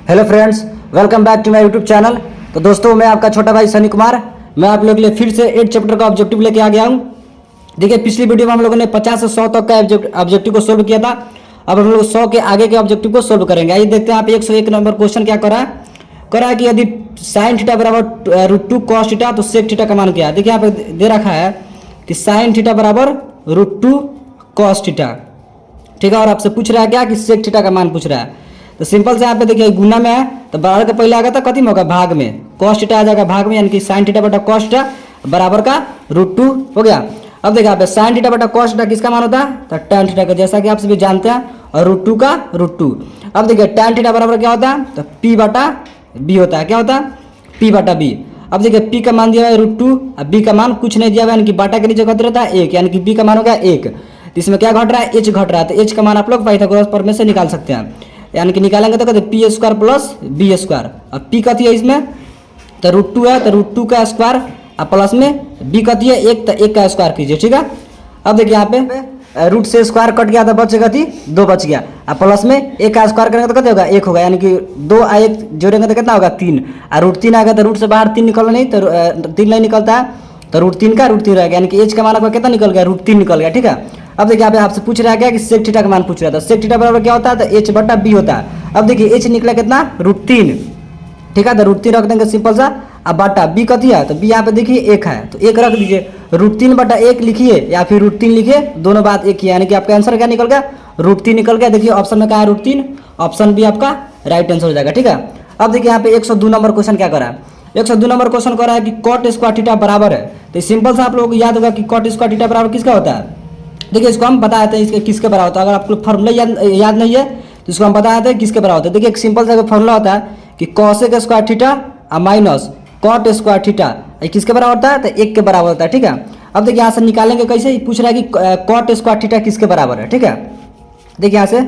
Hello friends, welcome back to my YouTube channel. तो दोस्तों, मैं आपका छोटा भाई सनी कुमार। मैं आप लोगों के लिए फिर से 8 चैप्टर का ऑब्जेक्टिव लेके आ गया हूँ। देखिए, पिछली वीडियो में हम लोगों ने 50 से 100 तक का ऑब्जेक्टिव को सोल्व किया था। अब हम लोग 100 के आगे के ऑब्जेक्टिव को सोल्व करेंगे। आइए देखते हैं। आप 101 नंबर क्वेश्चन क्या करा है कि यदि साइन थीटा बराबर √2 cos थीटा तो सेक थीटा का मान क्या है। देखिए, यहाँ पे दे रखा है कि साइन थीटा बराबर √2 cos थीटा, ठीक है। और आपसे पूछ रहा है क्या कि सेक थीटा का मान पूछ रहा है। तो सिंपल से यहाँ पे देखिए, गुना में है तो बराबर के पहले आएगा तो कथी में होगा, भाग में। cos थीटा आ जाएगा भाग में, यानी कि साइन थीटा बटा cos थीटा बराबर का √2 हो गया। अब देखिए यहाँ पे साइन थीटा बटा cos थीटा किसका मान होता है, तो tan थीटा का, जैसा कि आप सभी जानते हैं, और √2 का √2। अब देखिए tan थीटा बराबर क्या होता है, तो p बटा b होता है। क्या होता है, p बटा b। अब देखिए p का मान दिया है √2, अब b का मान कुछ नहीं दिया हुआ, यानी कि बाटा के नीचे घट रहता है 1, यानी कि b का मान हो गया 1। तो इसमें क्या घट रहा है, h घट रहा है। तो h का मान आप लोग पाइथागोरस प्रमेय से निकाल सकते हैं, यानी कि निकालेंगे तो कहते हैं P square plus B square. अब पी कथी है इसमें, तो √2 है, तो √2 का स्क्वायर अब प्लस में बी कथी है 1, तो 1 का स्क्वायर कीजिए, ठीक है। अब देखिए यहाँ पे रूट से स्क्वायर कट गया तो बचेगा थी 2 बच गया, अब प्लस में 1 का स्क्वायर करेंगे तो कितना होगा 1 होगा, यानी कि 2 और 1 जोड़ेंगे तो कितना होगा 3। और √3 आएगा तो रूट से बाहर 3 निकलना नहीं, तो 3 नहीं निकलता है, तो √3 का √3 रहेगा, यानी कि एच का मान आपका कितना निकल गया, √3 निकल गया, ठीक है। अब देखिए यहाँ पे आपसे पूछ रहा है क्या कि सेक थीटा का मान पूछ रहा था। सेक थीटा बराबर क्या होता है, तो h बटा b होता है। अब देखिए h निकला कितना, √3, ठीक है। तो √3 रख देंगे सिंपल सा। अब बटा b कथी है, तो b यहाँ पे देखिए 1 है, तो 1 रख दीजिए। √3 बटा 1 लिखिए या फिर √3 लिखिए, दोनों बात एक ही है, यानी कि आपका आंसर क्या निकल गया, √3 निकल गया। देखिए ऑप्शन में क्या है, √3, ऑप्शन बी आपका राइट आंसर हो जाएगा, ठीक है। अब देखिए यहाँ पे 102 नंबर क्वेश्चन क्या करा है। 102 नंबर क्वेश्चन करा है कि कॉट स्क्वायर थीटा बराबर है। तो सिंपल सा आप लोगों को याद होगा कि कॉट स्क्वायर थीटा बराबर किसका होता है। देखिए इसको हम बता देते हैं इसके किसके बराबर होता है। अगर आपको फॉर्मूला याद नहीं है तो इसको हम बता देते हैं किसके बराबर होता है। देखिए एक सिंपल सा फॉर्मूला होता है कि cosec square theta minus cot square theta किसके बराबर होता है, तो 1 के बराबर होता है, ठीक है। अब देखिए यहाँ से निकालेंगे कैसे, पूछ रहा है कि कॉट स्क्वायर थीटा किसके बराबर है, ठीक है। देखिए यहाँ से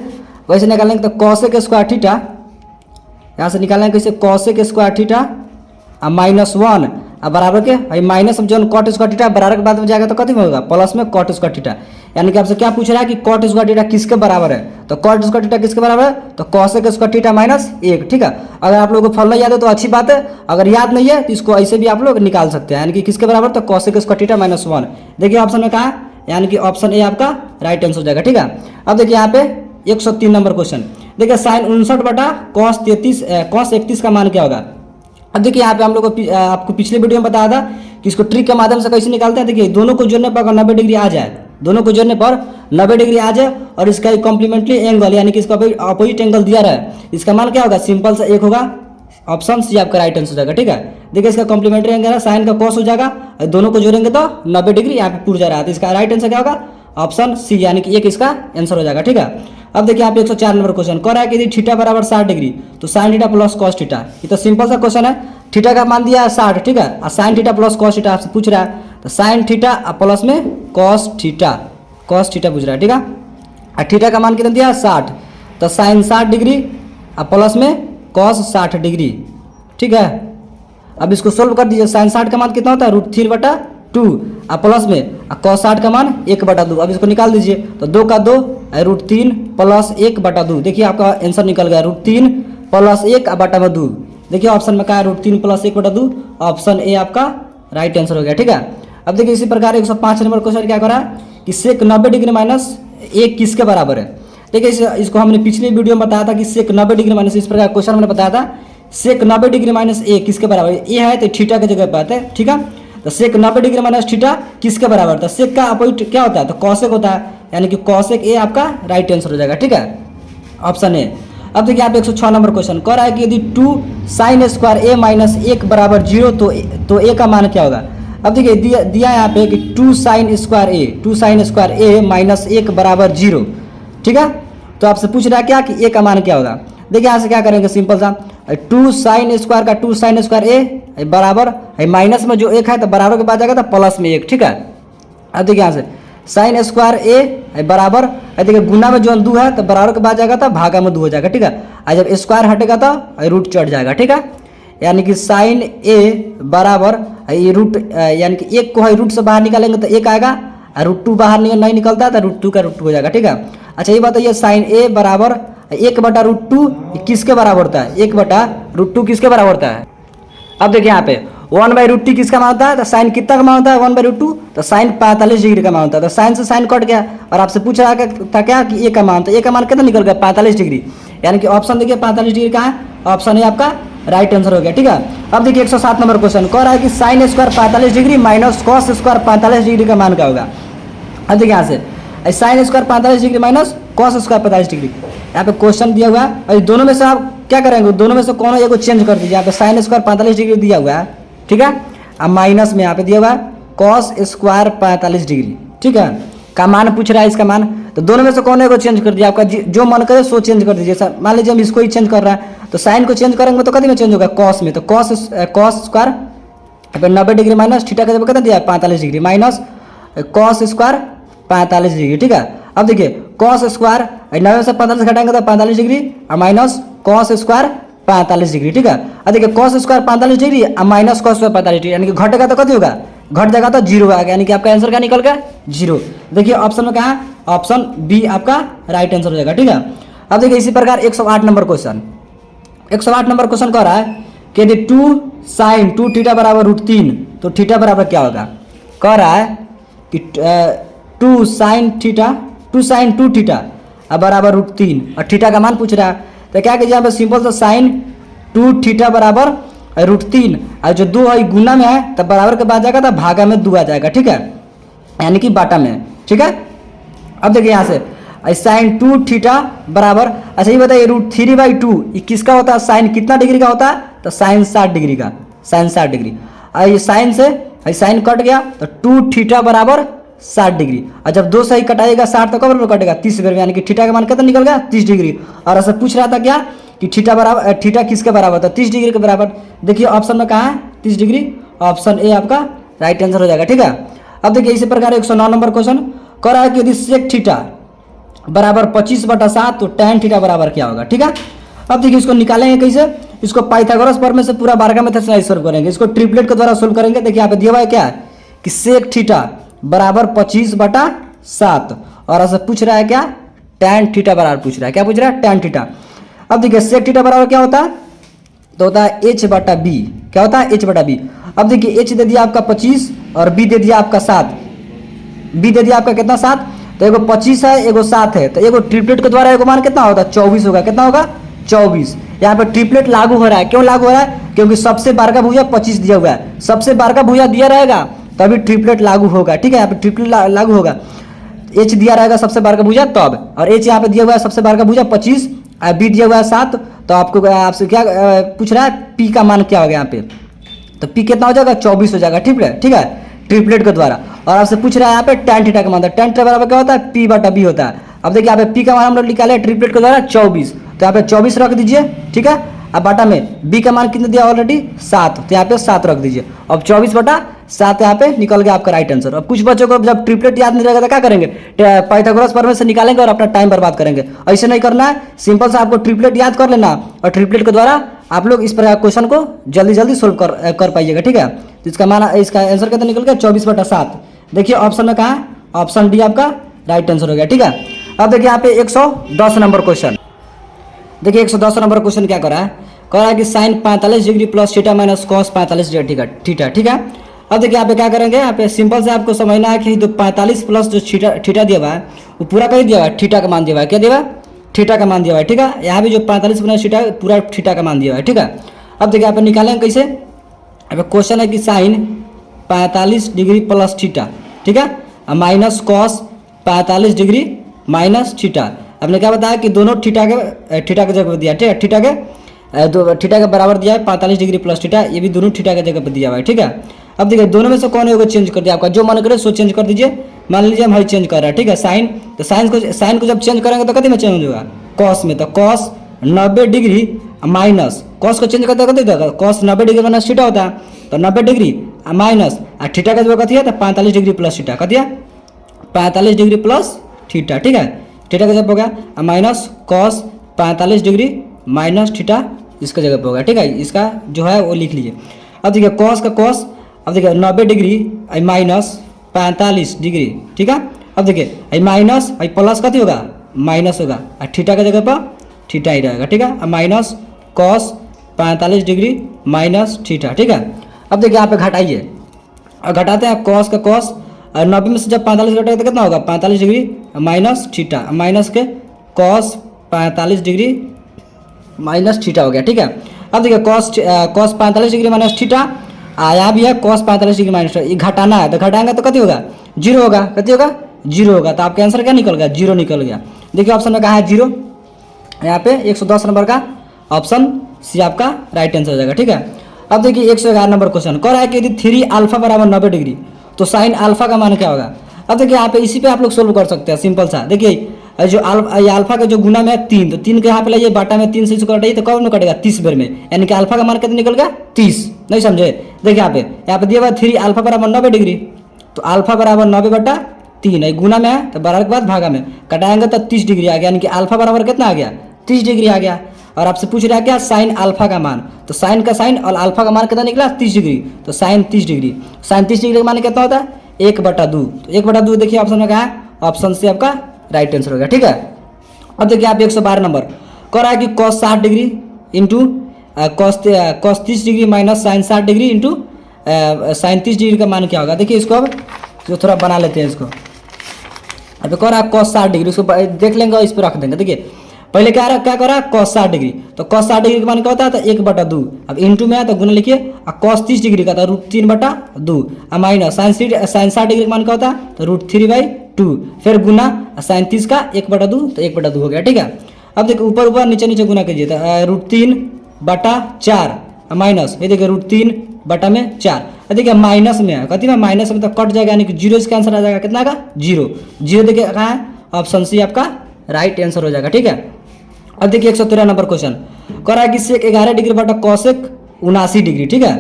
वैसे निकालेंगे तो कॉसेक स्क्वायर थीटा, यहाँ से निकालेंगे कैसे, कॉसेक स्क्वायर थीटा -1 अब बराबर के भाई माइनस जो कॉट स्क्वायर थीटा बराबर के बाद में जाएगा तो कथी में होगा, प्लस में कॉट स्क्वायर थीटा। यानी कि आपसे क्या पूछ रहा है कि कॉट स्क्वायर थीटा किसके बराबर है, तो कॉट स्क्वायर थीटा किसके बराबर है, तो कॉसेक स्क्वायर थीटा -1, ठीक है। अगर आप लोगों को फॉर्मूला याद है तो अच्छी बात है, अगर याद नहीं है तो इसको ऐसे भी आप लोग निकाल सकते हैं, यानी कि किसके बराबर, तो कॉसेक स्क्वायर थीटा -1। देखिए ऑप्शन में कहा है, यानी कि ऑप्शन ए आपका राइट आंसर हो जाएगा, ठीक है। अब देखिए यहाँ पे 103 नंबर क्वेश्चन। देखिए साइन 59 बटा cos 31 का मान क्या होगा। अब देखिए यहाँ पे हम लोग को आपको पिछले वीडियो में बताया था कि इसको ट्रिक के माध्यम से कैसे निकालते हैं। देखिए दोनों को जोड़ने पर अगर 90 डिग्री आ जाए, दोनों को जोड़ने पर 90 डिग्री आ जाए और इसका कॉम्प्लीमेंट्री एंगल यानी कि इसका अपोजिट एंगल दिया रहा है, इसका मान क्या होगा, सिंपल सा 1 होगा। ऑप्शन सी आपका राइट आंसर हो जाएगा, ठीक है। देखिए इसका कॉम्प्लीमेंट्री एंगल है, साइन का कॉस हो जाएगा, दोनों को जोड़ेंगे तो 90 डिग्री यहाँ पे पूर जा रहा है, तो इसका राइट आंसर क्या होगा, ऑप्शन सी, यानी कि 1 इसका आंसर हो जाएगा, ठीक है। अब देखिए यहाँ पे 104 नंबर क्वेश्चन कह रहा है कि यदि थीटा बराबर 60 डिग्री तो sine theta plus cos theta. ये तो सिंपल सा क्वेश्चन है, थीटा का मान दिया है 60, ठीक है, और sine theta plus cos theta आपसे पूछ रहा है, तो साइन थीटा प्लस में कॉस थीटा पूछ रहा है, ठीक है। और थीटा का मान कितना दिया है 60, तो साइन 60 डिग्री और प्लस में कॉस 60 डिग्री, ठीक है। अब इसको सोल्व कर दीजिए। साइन 60 का मान कितना होता है, √3/2 और प्लस में कॉस 60 का मान 1/2। अब इसको निकाल दीजिए, तो 2 का 2 √3 प्लस 1/2। देखिए आपका आंसर निकल गया √3 प्लस 1/2। देखिए ऑप्शन में क्या है, √3 प्लस 1/2, ऑप्शन ए आपका राइट आंसर हो गया, ठीक है। अब देखिए इसी प्रकार 105 नंबर क्वेश्चन क्या करा है कि सेक 90 डिग्री -1 किसके बराबर है। देखिए इसको हमने पिछले वीडियो में बताया था कि सेक 90 डिग्री माइनस, इस प्रकार क्वेश्चन हमने बताया था सेक 90 डिग्री -1 किसके बराबर है। ए है तो थीटा की जगह बात है, ठीक है। तो सेक 90 डिग्री -थीटा किसके बराबर था, सेक का अपोजिट क्या होता है, तो कॉसेक होता है, यानी कि कॉसेक ए आपका राइट आंसर हो जाएगा, ठीक है, ऑप्शन ए। अब देखिए यहाँ पे 106 नंबर क्वेश्चन कह रहा है कि यदि 2 साइन स्क्वायर ए -1 बराबर 0 तो ए का मान क्या होगा। अब देखिए दिया यहाँ पे कि 2 साइन स्क्वायर ए -1 बराबर 0, ठीक है। तो आपसे पूछ रहा है क्या कि ए का मान क्या होगा। देखिए यहाँ से क्या करेंगे, सिंपल सा 2 साइन स्क्वायर का 2 साइन स्क्वायर ए बराबर माइनस में जो 1 है तो बराबर के बाद जाएगा तो प्लस में 1, ठीक है। अब देखिए यहाँ से साइन स्क्वायर ए बराबर, देखिए गुना में जो 2 है तो बराबर के बाद जाएगा तो भागा में 2 हो जाएगा, ठीक है। और जब स्क्वायर हटेगा तो रूट चढ़ जाएगा, ठीक है। यानी कि साइन ए बराबर ये रूट, यानी कि 1 को है रूट से बाहर निकालेंगे तो 1 आएगा, और √2 बाहर नहीं निकलता तो √2 का √2 हो जाएगा, ठीक है। अच्छा ये बताइए साइन ए बराबर 1/√2 किसके बराबर होता है? 1/√2 किसके बराबर होता है? अब देखिए यहाँ पे 1/√2 किसका मान होता है? तो साइन कितना का मान होता है 1/√2? तो साइन 45 डिग्री का मान होता है। तो साइन से साइन कट गया और आपसे पूछ रहा था क्या कि ए का मान, तो ए का मान कितना निकल गया? 45 डिग्री। यानी कि ऑप्शन देखिए 45 डिग्री कहाँ है? ऑप्शन है आपका राइट आंसर हो गया। ठीक है, अब देखिए 107 नंबर क्वेश्चन कह रहा है कि sine square 45 degree minus cos square 45 degree का मान क्या होगा? अब देखिए यहाँ से sine square 45 degree minus cos square 45 degree, यहाँ पे क्वेश्चन दिया हुआ है और दोनों में से आप क्या करेंगे? दोनों में से कौन एक को चेंज कर दीजिए। यहाँ पे साइन स्क्वायर 45 डिग्री दिया हुआ है, ठीक है, अब माइनस में यहाँ पे दिया हुआ है कॉस स्क्वायर 45 डिग्री, ठीक है, का मान पूछ रहा है इसका मान। तो दोनों में से कौन एक को चेंज कर दिया, आपका जो मन करे सो चेंज कर दीजिए। सर मान लीजिए हम इसको ही चेंज कर रहा है, तो साइन को चेंज करेंगे तो कभी में चेंज होगा? कॉस में। तो cos square 90 degree minus theta का जब कितना दिया है 45 degree minus cos square 45 degree, ठीक है। अब देखिए कॉस स्क्वायर 90 से 45 घटाएंगे तो 45 डिग्री और माइनस कॉस स्क्वायर 45 डिग्री, ठीक है। अब देखिए कॉस स्क्वायर 45 डिग्री और माइनस कॉस स्क्वायर 45 डिग्री, यानी कि घटेगा तो कभी होगा? घट जाएगा तो 0 आ गया, यानी कि आपका आंसर क्या निकल गया? 0। देखिए ऑप्शन में कहा, ऑप्शन बी आपका राइट आंसर हो जाएगा, ठीक है। अब देखिए इसी प्रकार 108 नंबर क्वेश्चन, 108 नंबर क्वेश्चन कह रहा है कि यदि 2 साइन 2 थीटा बराबर √3 तो थीटा बराबर क्या होगा? कह रहा है कि 2 साइन 2 थीटा बराबर √3 और थीटा का मान पूछ रहा है। तो क्या कीजिए यहाँ पे सिंपल सा साइन 2 थीटा बराबर √3 और जो 2 है गुना में है तब बराबर के बाद जाएगा तो भागा में 2 आ जाएगा, ठीक है, यानी कि बाटा में, ठीक है। अब देखिए यहाँ से साइन 2 थीटा बराबर, अच्छा ये बताइए √3/2 ये किसका होता है? साइन कितना डिग्री का होता है? तो साइन 60 डिग्री का, साइन 60 डिग्री। और ये साइन से साइन कट गया तो 2 थीटा बराबर 60 डिग्री, और जब 2 से ही कटाएगा 60 तो कब कटेगा? 30 डिग्री, यानी कि थीटा का मान कितना निकल गया? 30 डिग्री। और ऐसा पूछ रहा था क्या कि थीटा बराबर, थीटा किसके बराबर था? 30 डिग्री के बराबर। देखिए ऑप्शन में कहाँ है 30 डिग्री? ऑप्शन ए आपका राइट आंसर हो जाएगा, ठीक है। अब देखिए इसी प्रकार 109 नंबर क्वेश्चन कह रहा है कि यदि सेक थीटा बराबर 25/7 तो tan थीटा बराबर क्या होगा, ठीक है। अब देखिए इसको निकालेंगे कैसे? इसको पाइथागोरस प्रमेय से पूरा बारह मेथड से सोल्व करेंगे, इसको ट्रिपलेट के द्वारा सोल्व करेंगे। देखिए यहाँ पे दिया हुआ है क्या है कि सेक थीटा बराबर 25/7 और ऐसा पूछ रहा है क्या? tan थीटा बराबर पूछ रहा है, क्या पूछ रहा है? tan theta. अब देखिए सेक थीटा बराबर क्या होता है? तो होता है h/b। क्या होता है? h/b। अब देखिए h दे दिया आपका 25 और b दे दिया आपका 7, b दे दिया आपका कितना? 7। तो एगो 25 है एगो 7 है, तो एगो ट्रिपलेट के द्वारा एगो मान कितना होता है? 24 होगा। कितना होगा? 24। यहाँ पे ट्रिपलेट लागू हो रहा है, क्यों लागू हो रहा है? क्योंकि सबसे बार का भुजा 25 दिया हुआ है, सबसे बार का भुजा दिया रहेगा तभी ट्रिपलेट लागू होगा, ठीक है। यहाँ पे ट्रिपलेट लागू होगा, h दिया रहेगा सबसे बार का भुजा तब, और h यहाँ पे दिया हुआ है सबसे बार का भुजा 25 और b दिया हुआ है 7। तो आपको आपसे क्या पूछ रहा है? p का मान क्या होगा यहाँ पे? तो p कितना हो जाएगा? 24 हो जाएगा, ठीक है, ठीक है, ट्रिपलेट के द्वारा। और आपसे पूछ रहा है यहाँ पे tan थीटा का मान, tan थीटा बराबर क्या होता है? p/b होता है। अब देखिए यहाँ पे p का मान हम लोग निकाले ट्रिपलेट के द्वारा 24, तो यहाँ पे 24 रख दीजिए, ठीक है। अब बाटा में b का मान कितना दिया ऑलरेडी? 7, तो यहाँ पे 7 रख दीजिए। अब 24/7 यहाँ पे निकल गया आपका राइट आंसर। अब कुछ बच्चों को जब ट्रिपलेट याद नहीं रहेगा तो क्या करेंगे? पाइथागोरस प्रमेय से निकालेंगे और अपना टाइम बर्बाद करेंगे। ऐसे नहीं करना है, सिंपल सा आपको ट्रिपलेट याद कर लेना और ट्रिपलेट के द्वारा आप लोग इस प्रकार क्वेश्चन को जल्दी जल्दी सोल्व कर पाइएगा, ठीक है। तो इसका मान, इसका आंसर कितना निकल गया? 24/7। देखिए ऑप्शन में कहा, ऑप्शन डी आपका राइट आंसर हो गया, ठीक है। अब देखिए यहाँ पे 110 नंबर क्वेश्चन, देखिए 110 नंबर क्वेश्चन क्या कर रहा है? कह रहा है कि sine 45 degree plus theta minus cos 45 degree, ठीक है, ठीक है। अब देखिए यहाँ पे क्या करेंगे? यहाँ पे सिंपल से आपको समझना है कि जो 45 प्लस जो थीटा दिया हुआ है वो पूरा कहीं दिया हुआ है, थीटा का मान दिया हुआ है। क्या दिया हुआ है? थीटा का मान दिया हुआ है, ठीक है। यहाँ भी जो 45 प्लस थीटा पूरा थीटा का मान दिया हुआ है, ठीक है। अब देखिए यहाँ पे निकालेंगे कैसे? यहाँ पे क्वेश्चन है कि साइन 45 डिग्री प्लस थीटा, ठीक है, minus cos 45 degree minus theta. हमने क्या बताया कि दोनों थीटा के जगह पर दिया, ठीक है, थीटा के बराबर दिया है 45 डिग्री प्लस थीटा, ये भी दोनों थीटा के जगह पर दिया हुआ है, ठीक है। अब देखिए दोनों में से कौन होगा चेंज कर दिया, आपका जो मन करे सो चेंज कर दीजिए। मान लीजिए हम चेंज कर रहा है, ठीक है, साइन, तो साइन को जब चेंज करेंगे तो कति में चेंज होगा? कॉस में। तो कॉस 90 डिग्री माइनस, कॉस को चेंज करते कति होगा? कॉस 90 डिग्री माइनस थीटा होता है, तो 90 डिग्री माइनस थीटा का जगह कति है? तो 45 डिग्री प्लस थीटा, कति है? 45 डिग्री प्लस थीटा, ठीक है, थीटा का जगह हो गया minus cos 45 degree minus theta, इसका जगह पे होगा, ठीक है। इसका जो है वो लिख लीजिए। अब देखिए कॉस का कॉस, अब देखिए 90 डिग्री माइनस 45 डिग्री, ठीक है। अब देखिए माइनस प्लस कति होगा? माइनस होगा, और थीटा का जगह पर थीटा ही रहेगा, ठीक है। अब minus cos 45 degree minus theta, ठीक है। अब देखिए यहाँ पे घटाइए और घटाते हैं कॉस का कॉस, और 90 में से जब 45 घटाए तो कितना होगा 45 डिग्री माइनस थीटा, माइनस के कॉस 45 डिग्री माइनस थीटा हो गया, ठीक है। अब देखिए कॉस 45 डिग्री माइनस थीटा, यहाँ भी है कॉस 45 डिग्री माइनस थीटा, ये घटाना है तो घटाएंगे तो कितनी होगा 0 होगा, कितनी होगा 0 होगा। तो आपका आंसर क्या निकल गया 0 निकल गया। देखिए ऑप्शन में कहा है 0, यहाँ पे 110 नंबर का ऑप्शन सी आपका राइट आंसर हो जाएगा, ठीक है। अब देखिए 111 नंबर क्वेश्चन कह रहा है कि यदि 3 अल्फा बराबर 90 डिग्री तो साइन अल्फा का मान क्या होगा। अब देखिए यहाँ पे इसी पे आप लोग सोल्व कर सकते हैं, सिंपल सा। देखिए जो अल्फा का जो गुना में है 3, तो 3 के यहाँ पे लाइए बाटा में 3 से इसको कटाइए तो कब में कटेगा 30 बार में, यानी कि अल्फा का मान कितना निकल गया 30। नहीं समझे, देखिए यहाँ पे दिया हुआ 3 अल्फा बराबर 90 डिग्री, तो अल्फा बराबर 90/3 है, गुना में है तो बराबर के बाद भागा में कटाएंगे तो 30 डिग्री आ गया, यानी कि अल्फा बराबर कितना आ गया 30 डिग्री आ गया। और आपसे पूछ रहा है क्या साइन अल्फा का मान, तो साइन का साइन और अल्फा का मान कितना निकला 30 डिग्री, तो साइन 30 डिग्री, साइन 30 डिग्री का मान कितना होता है 1/2, तो 1/2 देखिए ऑप्शन में क्या है, ऑप्शन से आपका राइट आंसर हो गया, ठीक है। अब देखिए आप 112 नंबर कह रहा है कि cos 60 degree into cos 30 degree minus sine 60 degree into sine 30 degree का मान क्या होगा। देखिए इसको अब जो थोड़ा बना लेते हैं इसको। अब कह रहा है कॉस 60 डिग्री, उसको देख लेंगे और इस पर रख देंगे। देखिए पहले क्या कर रहा है कॉस 60 डिग्री, तो कॉस 60 डिग्री का मान क्या होता है तो 1/2, अब इंटू में है तो गुना लिखिए, और कॉस 30 डिग्री का था √3/2, और माइनस साइन 60 डिग्री का मान क्या होता है तो √3/2, फिर गुना साइन 30 का 1/2, तो 1/2 हो गया, ठीक है। अब देखिए ऊपर ऊपर नीचे नीचे गुना कीजिए तो √3/4 माइनस ये देखिए √3/4, देखिए माइनस में है, कथी में माइनस में तो कट जाएगा, यानी कि 0 इसका आंसर आ जाएगा, कितना का 0 देखिए कहाँ है ऑप्शन सी आपका राइट आंसर हो जाएगा, ठीक है। अब देखिए 113 नंबर क्वेश्चन कह रहा है कि सेक 11 डिग्री बटा कॉसेक 79 डिग्री, ठीक है।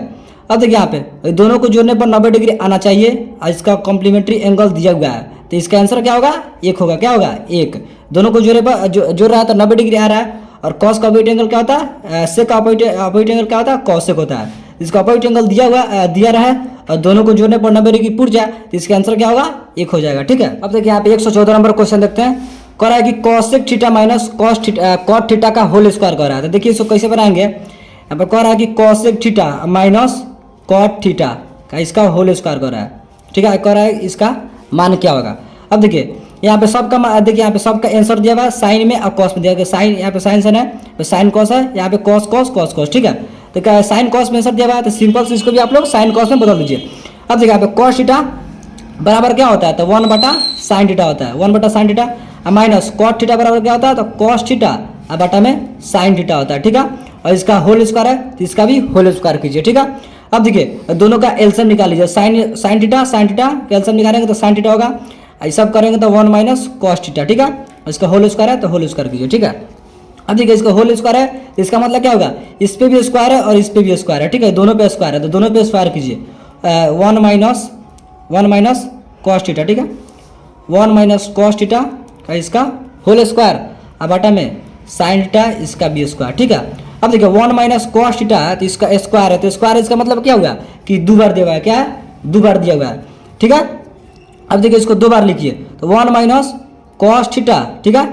अब देखिए यहाँ पे दोनों को जोड़ने पर 90 डिग्री आना चाहिए और इसका कॉम्प्लीमेंट्री एंगल दिया हुआ है, तो इसका आंसर क्या होगा 1 होगा, क्या होगा 1। दोनों को जोड़ने पर जोड़ रहा है तो 90 डिग्री आ रहा है, और कॉस का अपोजिट एंगल क्या होता है सेक का अपोजिट एंगल क्या होता है कॉसेक होता है। इसका अपोजिट एंगल दिया रहा है और दोनों को जोड़ने पर 90 डिग्री पुट जाए तो इसका आंसर क्या होगा 1 हो जाएगा, ठीक है। अब देखिए यहाँ पे 114 नंबर क्वेश्चन देखते हैं कह रहा है कि cosec theta minus cot theta का होल स्क्वायर कर रहा है, तो देखिए इसको कैसे बनाएंगे। यहाँ पर कह रहा है कि cosec theta minus cot theta का इसका होल स्क्वायर कर रहा है, ठीक है। कह रहा है इसका मान क्या होगा। अब देखिए यहाँ पे सबका देखिए यहाँ पे सबका आंसर दिया हुआ है साइन में और कॉस में दिया गया, साइन यहाँ पे साइन है तो साइन कॉस है, यहाँ पे कॉस कॉस कॉस कॉस, ठीक है। तो क्या साइन कॉस में आंसर दिया हुआ है तो सिंपल से इसको भी आप लोग साइन कॉस में बदल दीजिए। अब देखिए यहाँ पे कॉस थीटा बराबर क्या होता है तो 1/sin थीटा होता है, 1/sin theta, minus cot theta बराबर क्या होता है तो कॉस थीटा और बटा में साइन थीटा होता है, ठीक है। और इसका होल स्क्वायर है तो इसका भी होल स्क्वायर कीजिए, ठीक है। अब देखिए दोनों का एलसीएम निकाल लीजिए, साइन थीटा का एलसीएम निकालेंगे तो साइन थीटा होगा, ये सब करेंगे तो 1 माइनस कॉस थीटा, ठीक है। इसका होल स्क्वायर है तो होल स्क्वायर कीजिए, ठीक है। अब देखिए इसका होल स्क्वायर है तो इसका मतलब क्या होगा इस पे भी स्क्वायर है और इस पे भी स्क्वायर है, ठीक है। दोनों पे स्क्वायर है तो दोनों पे स्क्वायर कीजिए, 1 माइनस कॉस थीटा, ठीक है। 1 माइनस कॉस थीटा का इसका होल स्क्वायर और बटा में साइन थीटा इसका भी स्क्वायर, ठीक है। अब देखिए 1 माइनस कॉस थीटा है तो इसका स्क्वायर है, तो स्क्वायर इसका मतलब क्या हुआ कि 2 बार दिया हुआ है, क्या है 2 बार दिया हुआ है, ठीक है। अब देखिए इसको 2 बार लिखिए तो 1 माइनस कॉस थीटा, ठीक है,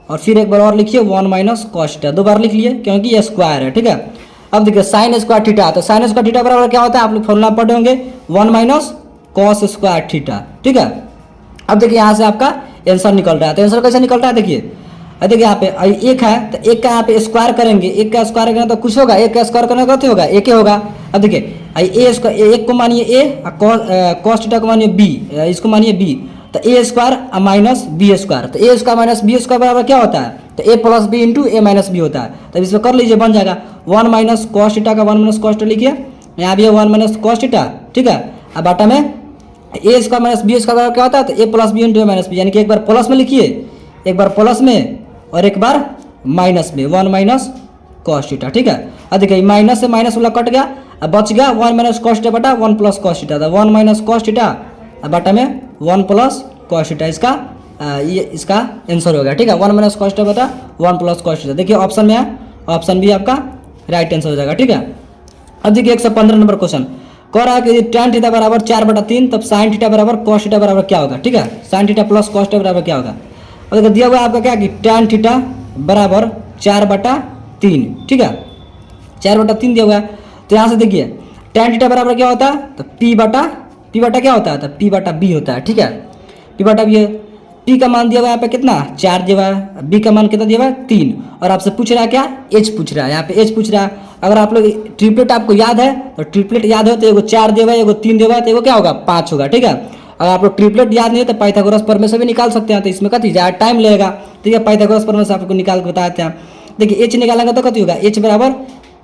और फिर एक बार और लिखिए 1 माइनस कॉस थीटा, 2 बार लिख लिए क्योंकि ये स्क्वायर है, ठीक है। अब देखिए साइन स्क्वायर थीटा, तो साइन स्क्वायर थीटा बराबर क्या होता है आप लोग फॉर्मूला पढ़े होंगे 1 माइनस कॉस स्क्वायर थीटा, ठीक है। अब देखिए यहाँ से आपका आंसर निकल रहा है, तो आंसर कैसे निकल रहा है देखिए, देखिए यहाँ पे एक है तो एक का यहाँ पे स्क्वायर करेंगे, एक का स्क्वायर करेंगे तो कुछ होगा, एक का स्क्वायर करने का क्या होगा एक ही होगा। अब देखिए एक को मानिए ए और कॉस थीटा को मानिए बी, इसको मानिए बी, तो ए स्क्वायर माइनस बी स्क्वायर, तो ए स्क्वायर माइनस बी स्क्वायर बराबर क्या होता है तो ए प्लस बी इंटू ए माइनस बी होता है। तो इसमें कर लीजिए बन जाएगा 1 माइनस कॉस थीटा का 1 माइनस कॉस थीटा लिखिए, यहाँ भी है 1 माइनस कॉस थीटा, ठीक है। अब बाटा में ए स्क्वायर माइनस बी स्क्वायर बराबर क्या होता है तो ए प्लस बी इंटू ए माइनस बी, यानी कि एक बार प्लस में लिखिए, एक बार प्लस में और एक बार माइनस में 1 माइनस कॉस थीटा, ठीक है। अब देखिए माइनस से माइनस वाला कट गया, अब बच गया 1 माइनस कॉस थीटा बटा 1 प्लस कॉस थीटा, था 1 माइनस कॉस थीटा बटा में 1 प्लस कॉस थीटा, इसका ये इसका आंसर हो गया, ठीक है। 1 माइनस कॉस थीटा बटा 1 प्लस कॉस थीटा, देखिए ऑप्शन में है, ऑप्शन भी आपका राइट आंसर हो जाएगा, ठीक है। अब देखिए 115 नंबर क्वेश्चन कह रहा है कि tan थीटा बराबर 4/3 तब sin थीटा बराबर cos थीटा बराबर क्या होगा, ठीक है। sin theta plus cos theta बराबर क्या होगा। और दिया हुआ है आपका क्या कि tan थीटा बराबर 4/3, ठीक है, 4/3 दिया हुआ है। तो यहाँ से देखिए tan थीटा बराबर क्या होता है, तो पी बटा क्या होता है, तो पी बटा बी होता है, ठीक है, पी बटा बी। पी का मान दिया हुआ है यहाँ पे कितना 4 दिया हुआ है, बी का मान कितना दिया हुआ है 3, और आपसे पूछ रहा है क्या, एच पूछ रहा है, यहाँ पे एच पूछ रहा है। अगर आप लोग ट्रिपलेट आपको याद है तो ट्रिपलेट याद हो तो एगो 4 दिया हुआ है, एगो 3 दिया हुआ है, तो एगो क्या होगा 5 होगा, ठीक है। अगर आप लोग ट्रिपलेट याद नहीं है तो पाइथागोरस प्रमेय से भी निकाल सकते हैं, तो इसमें कथी ज़्यादा टाइम लगेगा, ठीक है, पाइथागोरस प्रमेय से आपको निकाल के बताते हैं। देखिए एच निकालेंगे तो कथी होगा, एच बराबर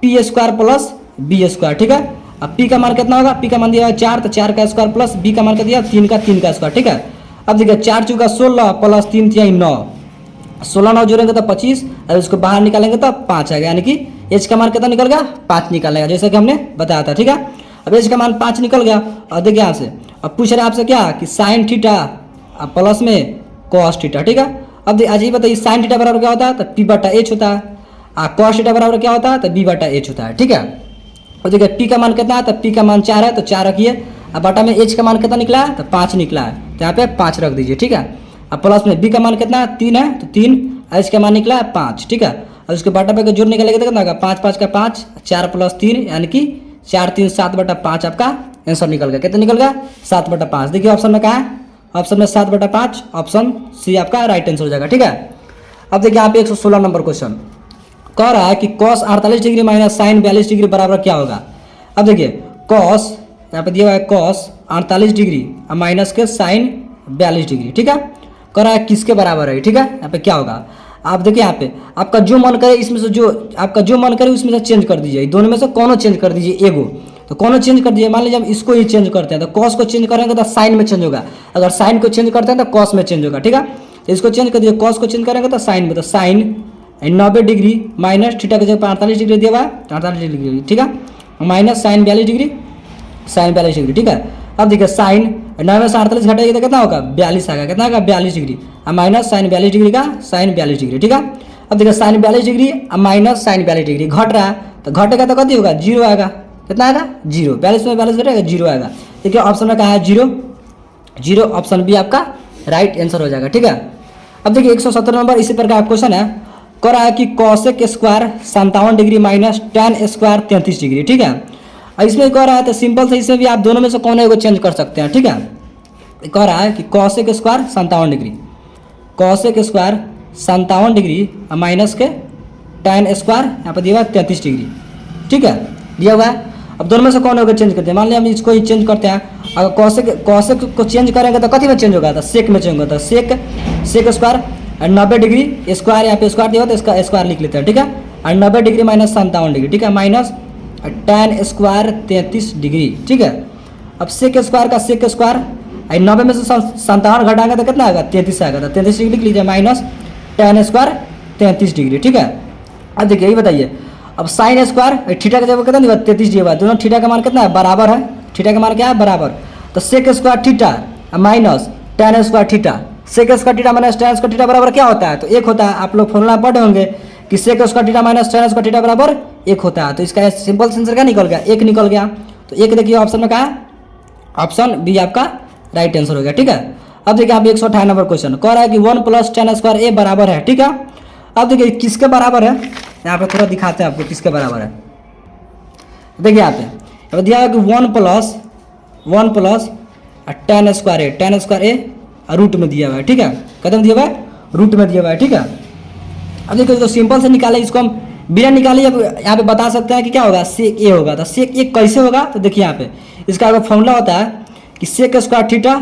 P square plus B square, ठीक है। अब पी का मान कितना होगा, पी का मान दिया हुआ 4, तो 4 का स्क्वायर प्लस बी का मान क्या दिया 3 का स्क्वायर, ठीक है। अब देखिए 4 चौका 16 प्लस 3 तिहाई 9, 16 9 जोड़ेंगे तो 25, और उसको बाहर निकालेंगे तो 5 आ गया, यानी कि एच का मान कितना निकल गया 5 निकालेगा, जैसे कि हमने बताया था, ठीक है। अब एच का मान 5 निकल गया। और देखिए यहाँ से अब पूछ रहे हैं आपसे क्या कि साइन थीटा प्लस में कॉस थीटा, ठीक है। अब आज ये बताइए साइन थीटा बराबर क्या होता है, तो पी बटा एच होता है, और कॉस थीटा बराबर क्या होता है, तो बी बटा एच होता है, ठीक है। और देखिए पी का मान कितना है, तो पी का मान 4 है, तो 4 रखिए। अब बटा में एच का मान कितना निकला है, तो 5 निकला है, तो यहाँ पे 5 रख दीजिए, ठीक है। अब प्लस में बी का मान कितना है 3 है, तो 3, एच का मान निकला है 5, ठीक है। और उसके बटा पे जोड़ निकालेगा तो कितना होगा 5 5 का 5, 4 + 3 यानी कि 4 3 7/5 आपका आंसर निकल गया। कितना निकल गया 7/5। देखिए ऑप्शन में कहा है, ऑप्शन में 7/5, ऑप्शन सी आपका राइट आंसर हो जाएगा, ठीक है। अब देखिए यहाँ पे 116 नंबर क्वेश्चन कह रहा है कि cos 48 degree minus sine 42 degree बराबर क्या होगा। अब देखिए cos यहाँ पे दिया हुआ है cos 48 डिग्री और माइनस के साइन 42 डिग्री, ठीक है। कह रहा है किसके बराबर है, ठीक है। यहाँ पे क्या होगा, आप देखिए यहाँ पे आपका जो मन करे इसमें से जो आपका जो मन करे उसमें से चेंज कर दीजिए, दोनों में से कोनो चेंज कर दीजिए एगो, तो कोनो चेंज कर दीजिए। मान लीजिए हम इसको ही चेंज करते हैं तो cos को चेंज करेंगे तो साइन में चेंज होगा, अगर साइन को चेंज करते हैं तो cos में चेंज होगा, ठीक है। तो इसको चेंज कर दीजिए, cos को चेंज करेंगे तो साइन में, तो साइन 90 डिग्री माइनस थीटा की जगह 48 डिग्री दिया हुआ है, 48 डिग्री, ठीक है, minus sine 42 degree, sine 42 degree, ठीक है। अब देखिए साइन 9 से 48 घटाइए तो कितना होगा 42 आएगा, कितना होगा 42 डिग्री, और माइनस साइन 42 डिग्री का साइन 42 डिग्री, ठीक है। अब देखिए साइन 42 डिग्री और माइनस साइन 42 डिग्री घट रहा है, तो घटेगा तो कति होगा 0 आएगा, कितना आएगा 0, 42 में 42 घटेगा 0 आएगा। देखिए ऑप्शन में कहा है 0, 0, ऑप्शन बी आपका राइट आंसर हो जाएगा, ठीक है। अब देखिए 117 नंबर इसी प्रकार का क्वेश्चन है, कह रहा है कि cosec square 57 degree minus tan square 33 degree, ठीक है। और इसमें कह रहा है तो सिंपल से इसमें भी आप दोनों में से कौन एगो चेंज कर सकते हैं, ठीक है। कह रहा है कि cosec square 57 degree, cosec square 57 degree और माइनस के tan स्क्वायर यहाँ पर दिया हुआ 33 डिग्री, ठीक है, दिया हुआ है। अब दोनों में से कौन एगो चेंज करते हैं, मान लिया हम इसको ही चेंज करते हैं, अगर कॉसेक को चेंज करेंगे तो कथी में चेंज होगा, तो सेक में चेंज होगा, तो सेक स्क्वायर 90 डिग्री स्क्वायर, यहाँ पे स्क्वायर दिया तो इसका स्क्वायर लिख लेते हैं, ठीक है। और 90 डिग्री माइनस 57 डिग्री, ठीक है, माइनस tan स्क्वायर 33 डिग्री, ठीक है। अब सेक स्क्वायर का सेक स्क्वायर 90 में से 57 घटाएंगे तो कितना आएगा 33 आएगा, तो 33 डिग्री लिख लीजिए, माइनस tan स्क्वायर 33 डिग्री, ठीक है। अब देखिए ये बताइए, अब साइन स्क्वायर थीटा का जगह कितना दिया 33 दिया हुआ, दोनों थीटा का मान कितना है बराबर है, थीटा का मान क्या है बराबर, तो sec square theta minus tan square theta, sec square theta minus tan square theta बराबर क्या होता है, तो 1 होता है। आप लोग फॉर्मूला पढ़े होंगे कि sec square theta minus tan square theta बराबर 1 होता है, तो इसका सिंपल आंसर क्या निकल गया 1 निकल गया। तो 1 देखिए ऑप्शन में कहा, ऑप्शन बी आपका राइट आंसर हो गया, ठीक है। अब देखिए आप 158 नंबर क्वेश्चन कह रहा है कि 1 + tan स्क्वायर ए बराबर है, ठीक है। अब देखिए किसके बराबर है, यहाँ पे थोड़ा दिखाते हैं आपको किसके बराबर है। देखिए यहाँ पे दिया है कि 1 प्लस tan स्क्वायर ए रूट में दिया हुआ है, ठीक है, कदम दिया हुआ है रूट में दिया हुआ है, ठीक है। अब देखिए तो सिंपल से निकाले, इसको हम बिना निकाले अब यहाँ पे बता सकते हैं कि क्या होगा सेक ए होगा, तो सेक ए कैसे होगा, तो देखिए यहाँ पे इसका अगर फॉर्मूला होता है कि sec square theta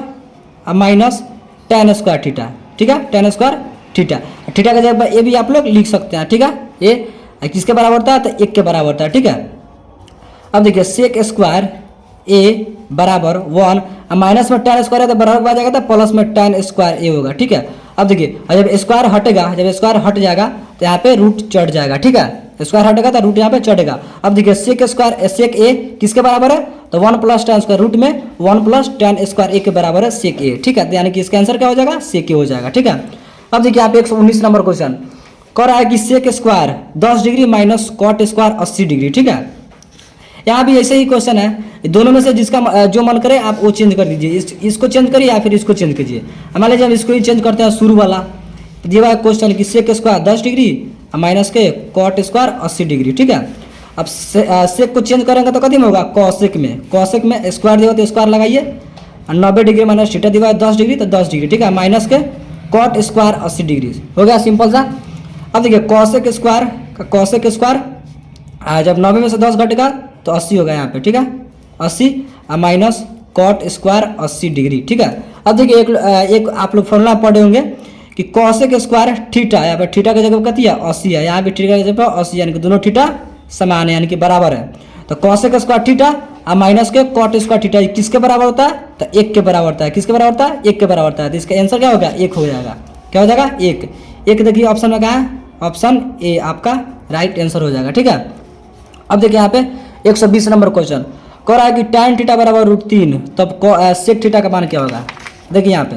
minus tan square theta, ठीक है, tan स्क्वायर थीटा, थीटा का जगह ए भी आप लोग लिख सकते हैं, ठीक है। ए किसके बराबर होता है, तो 1 के बराबर होता है, ठीक है। अब देखिए सेक स्क्वायर ए बराबर 1 माइनस में tan स्क्वायर है तो बराबर आ जाएगा, तो प्लस में tan स्क्वायर ए होगा, ठीक है। अब देखिए जब स्क्वायर हटेगा, जब स्क्वायर हट जाएगा तो यहाँ पे रूट चढ़ जाएगा, ठीक है, स्क्वायर हटेगा तो रूट यहाँ पे चढ़ेगा। अब देखिए सेक स्क्वायर सेक ए किसके बराबर है, तो 1 + tan स्क्वायर रूट में 1 + tan स्क्वायर ए के बराबर है सेक ए, ठीक है, तो यानी कि इसका आंसर क्या हो जाएगा सेक ए हो जाएगा, ठीक है। अब देखिए आप 119 नंबर क्वेश्चन कह रहा है कि sec square 10 degree minus cot square 80 degree, ठीक है। यहाँ भी ऐसे ही क्वेश्चन है, दोनों में से जिसका जो मन करे आप वो चेंज कर दीजिए, इसको चेंज करिए या फिर इसको चेंज कीजिए। मान लीजिए हम इसको ही चेंज करते हैं शुरू वाला, तो दिया हुआ है क्वेश्चन कि सेक स्क्वायर 10 डिग्री माइनस के कॉट स्क्वायर 80 डिग्री। ठीक है, अब सेक को चेंज करेंगे तो कथी में होगा, कॉसेक में। कॉसेक में स्क्वायर दिया तो स्क्वायर लगाइए, 90 डिग्री माइनस थीटा दिया है 10 डिग्री तो 10 डिग्री। ठीक है, माइनस के कॉट स्क्वायर 80 डिग्री हो गया, सिंपल सा। अब देखिए कॉसेक स्क्वायर का कॉसेक स्क्वायर जब 90 में से 10 घटेगा तो 80 होगा यहाँ पे। ठीक है, 80 माइनस कॉट स्क्वायर 80 डिग्री। ठीक है, अब देखिए एक आप लोग फॉर्मूला पढ़े होंगे कि कॉसेक स्क्वायर थीटा, यहाँ पे थीटा की जगह पर कितनी है 80 है, यहाँ पे थीटा की जगह पर 80 यानी कि दोनों थीटा समान है यानी कि बराबर है। तो कॉसेक स्क्वायर थीटा और माइनस के कॉट स्क्वायर थीटा किसके बराबर होता है, तो 1 के बराबर होता है। किसके बराबर होता है, 1 के बराबर होता है। तो इसका आंसर क्या होगा, 1 हो जाएगा। क्या हो जाएगा, 1। देखिए ऑप्शन में क्या है, ऑप्शन ए आपका राइट आंसर हो जाएगा। ठीक है, अब देखिए यहाँ पे 120 नंबर क्वेश्चन कह रहा है कि tan थीटा बराबर √3 तब सेक थीटा का मान क्या होगा। देखिए यहाँ पे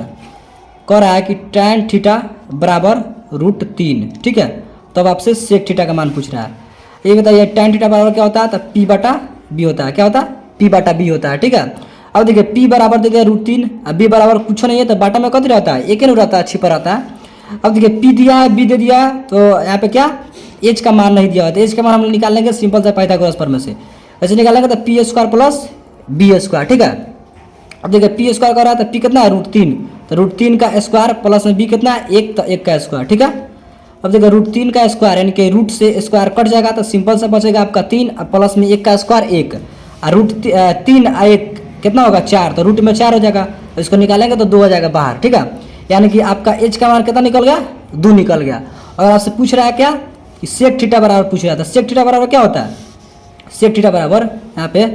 कह रहा है कि tan थीटा बराबर √3। ठीक है, तब आपसे सेक थीटा का मान पूछ रहा है। ये बताइए tan थीटा बराबर क्या होता है, तो P/B होता है। क्या होता है, P/B होता है। ठीक है, अब देखिए P बराबर देखिए √3 अब B बराबर कुछ नहीं है तो बाटा में कथी रहता है, एक ही रहता है, छिपा रहता है। अब देखिए P दिया है B दे दिया है तो यहाँ पे क्या H का मान नहीं दिया हुआ, तो H का मान हम लोग निकाल लेंगे सिंपल सा पाइथागोरस प्रमेय से। ऐसे निकालेंगे तो P² प्लस B²। ठीक है, अब देखिए P² कर रहा है तो P कितना है √3 तो √3 का स्क्वायर प्लस में B कितना है 1 तो 1 का स्क्वायर। ठीक है, अब देखिए √3 का स्क्वायर यानी कि रूट से स्क्वायर कट जाएगा तो सिंपल सा बचेगा आपका 3 प्लस में 1 का स्क्वायर 1 और √3 1 कितना होगा 4 तो रूट में 4 हो जाएगा। तो इसको निकालेंगे तो 2 हो जाएगा बाहर। ठीक है, यानी कि आपका H का मान कितना निकल गया, 2 निकल गया। और आपसे पूछ रहा है क्या कि सेक थीटा बराबर पूछ रहा था। सेक थीटा बराबर क्या होता है, सेक थीटा बराबर यहाँ पे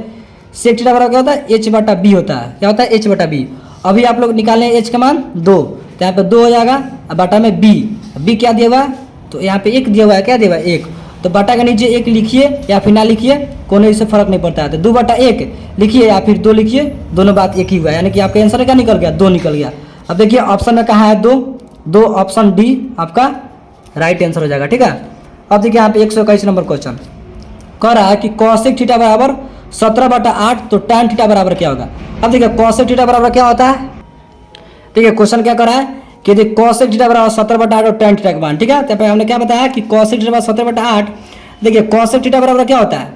सेक थीटा बराबर क्या होता है, H/B होता है। क्या होता है, H/B। अभी आप लोग निकालें H का मान 2 तो यहाँ पे 2 हो जाएगा और बाटा में B क्या दिया हुआ है, तो यहाँ पे 1 दिया हुआ है। क्या दिया हुआ है, 1। तो बाटा के नीचे 1 लिखिए या फिर ना लिखिए, कोनो इससे फर्क नहीं पड़ता है। तो 2/1 लिखिए या फिर 2 लिखिए, दोनों बात एक ही हुआ है, यानी कि आपका आंसर क्या निकल गया, 2 निकल गया। अब देखिए ऑप्शन में कहाँ है 2 ऑप्शन डी आपका राइट आंसर हो जाएगा। ठीक है, अब देखिए यहाँ पे 121 नंबर क्वेश्चन कह रहा है कि कॉसेक थीटा बराबर 17/8 तो tan थीटा बराबर क्या होगा। अब देखिए कॉसेक थीटा बराबर क्या होता है, देखिए क्वेश्चन क्या कर रहा है कि देखिए कॉसेक थीटा बराबर 17/8 और tan थीटा का मान। ठीक है, तो हमने क्या बताया कि कॉसेक थीटा बराबर 17/8। देखिए कॉसेक थीटा बराबर क्या होता है,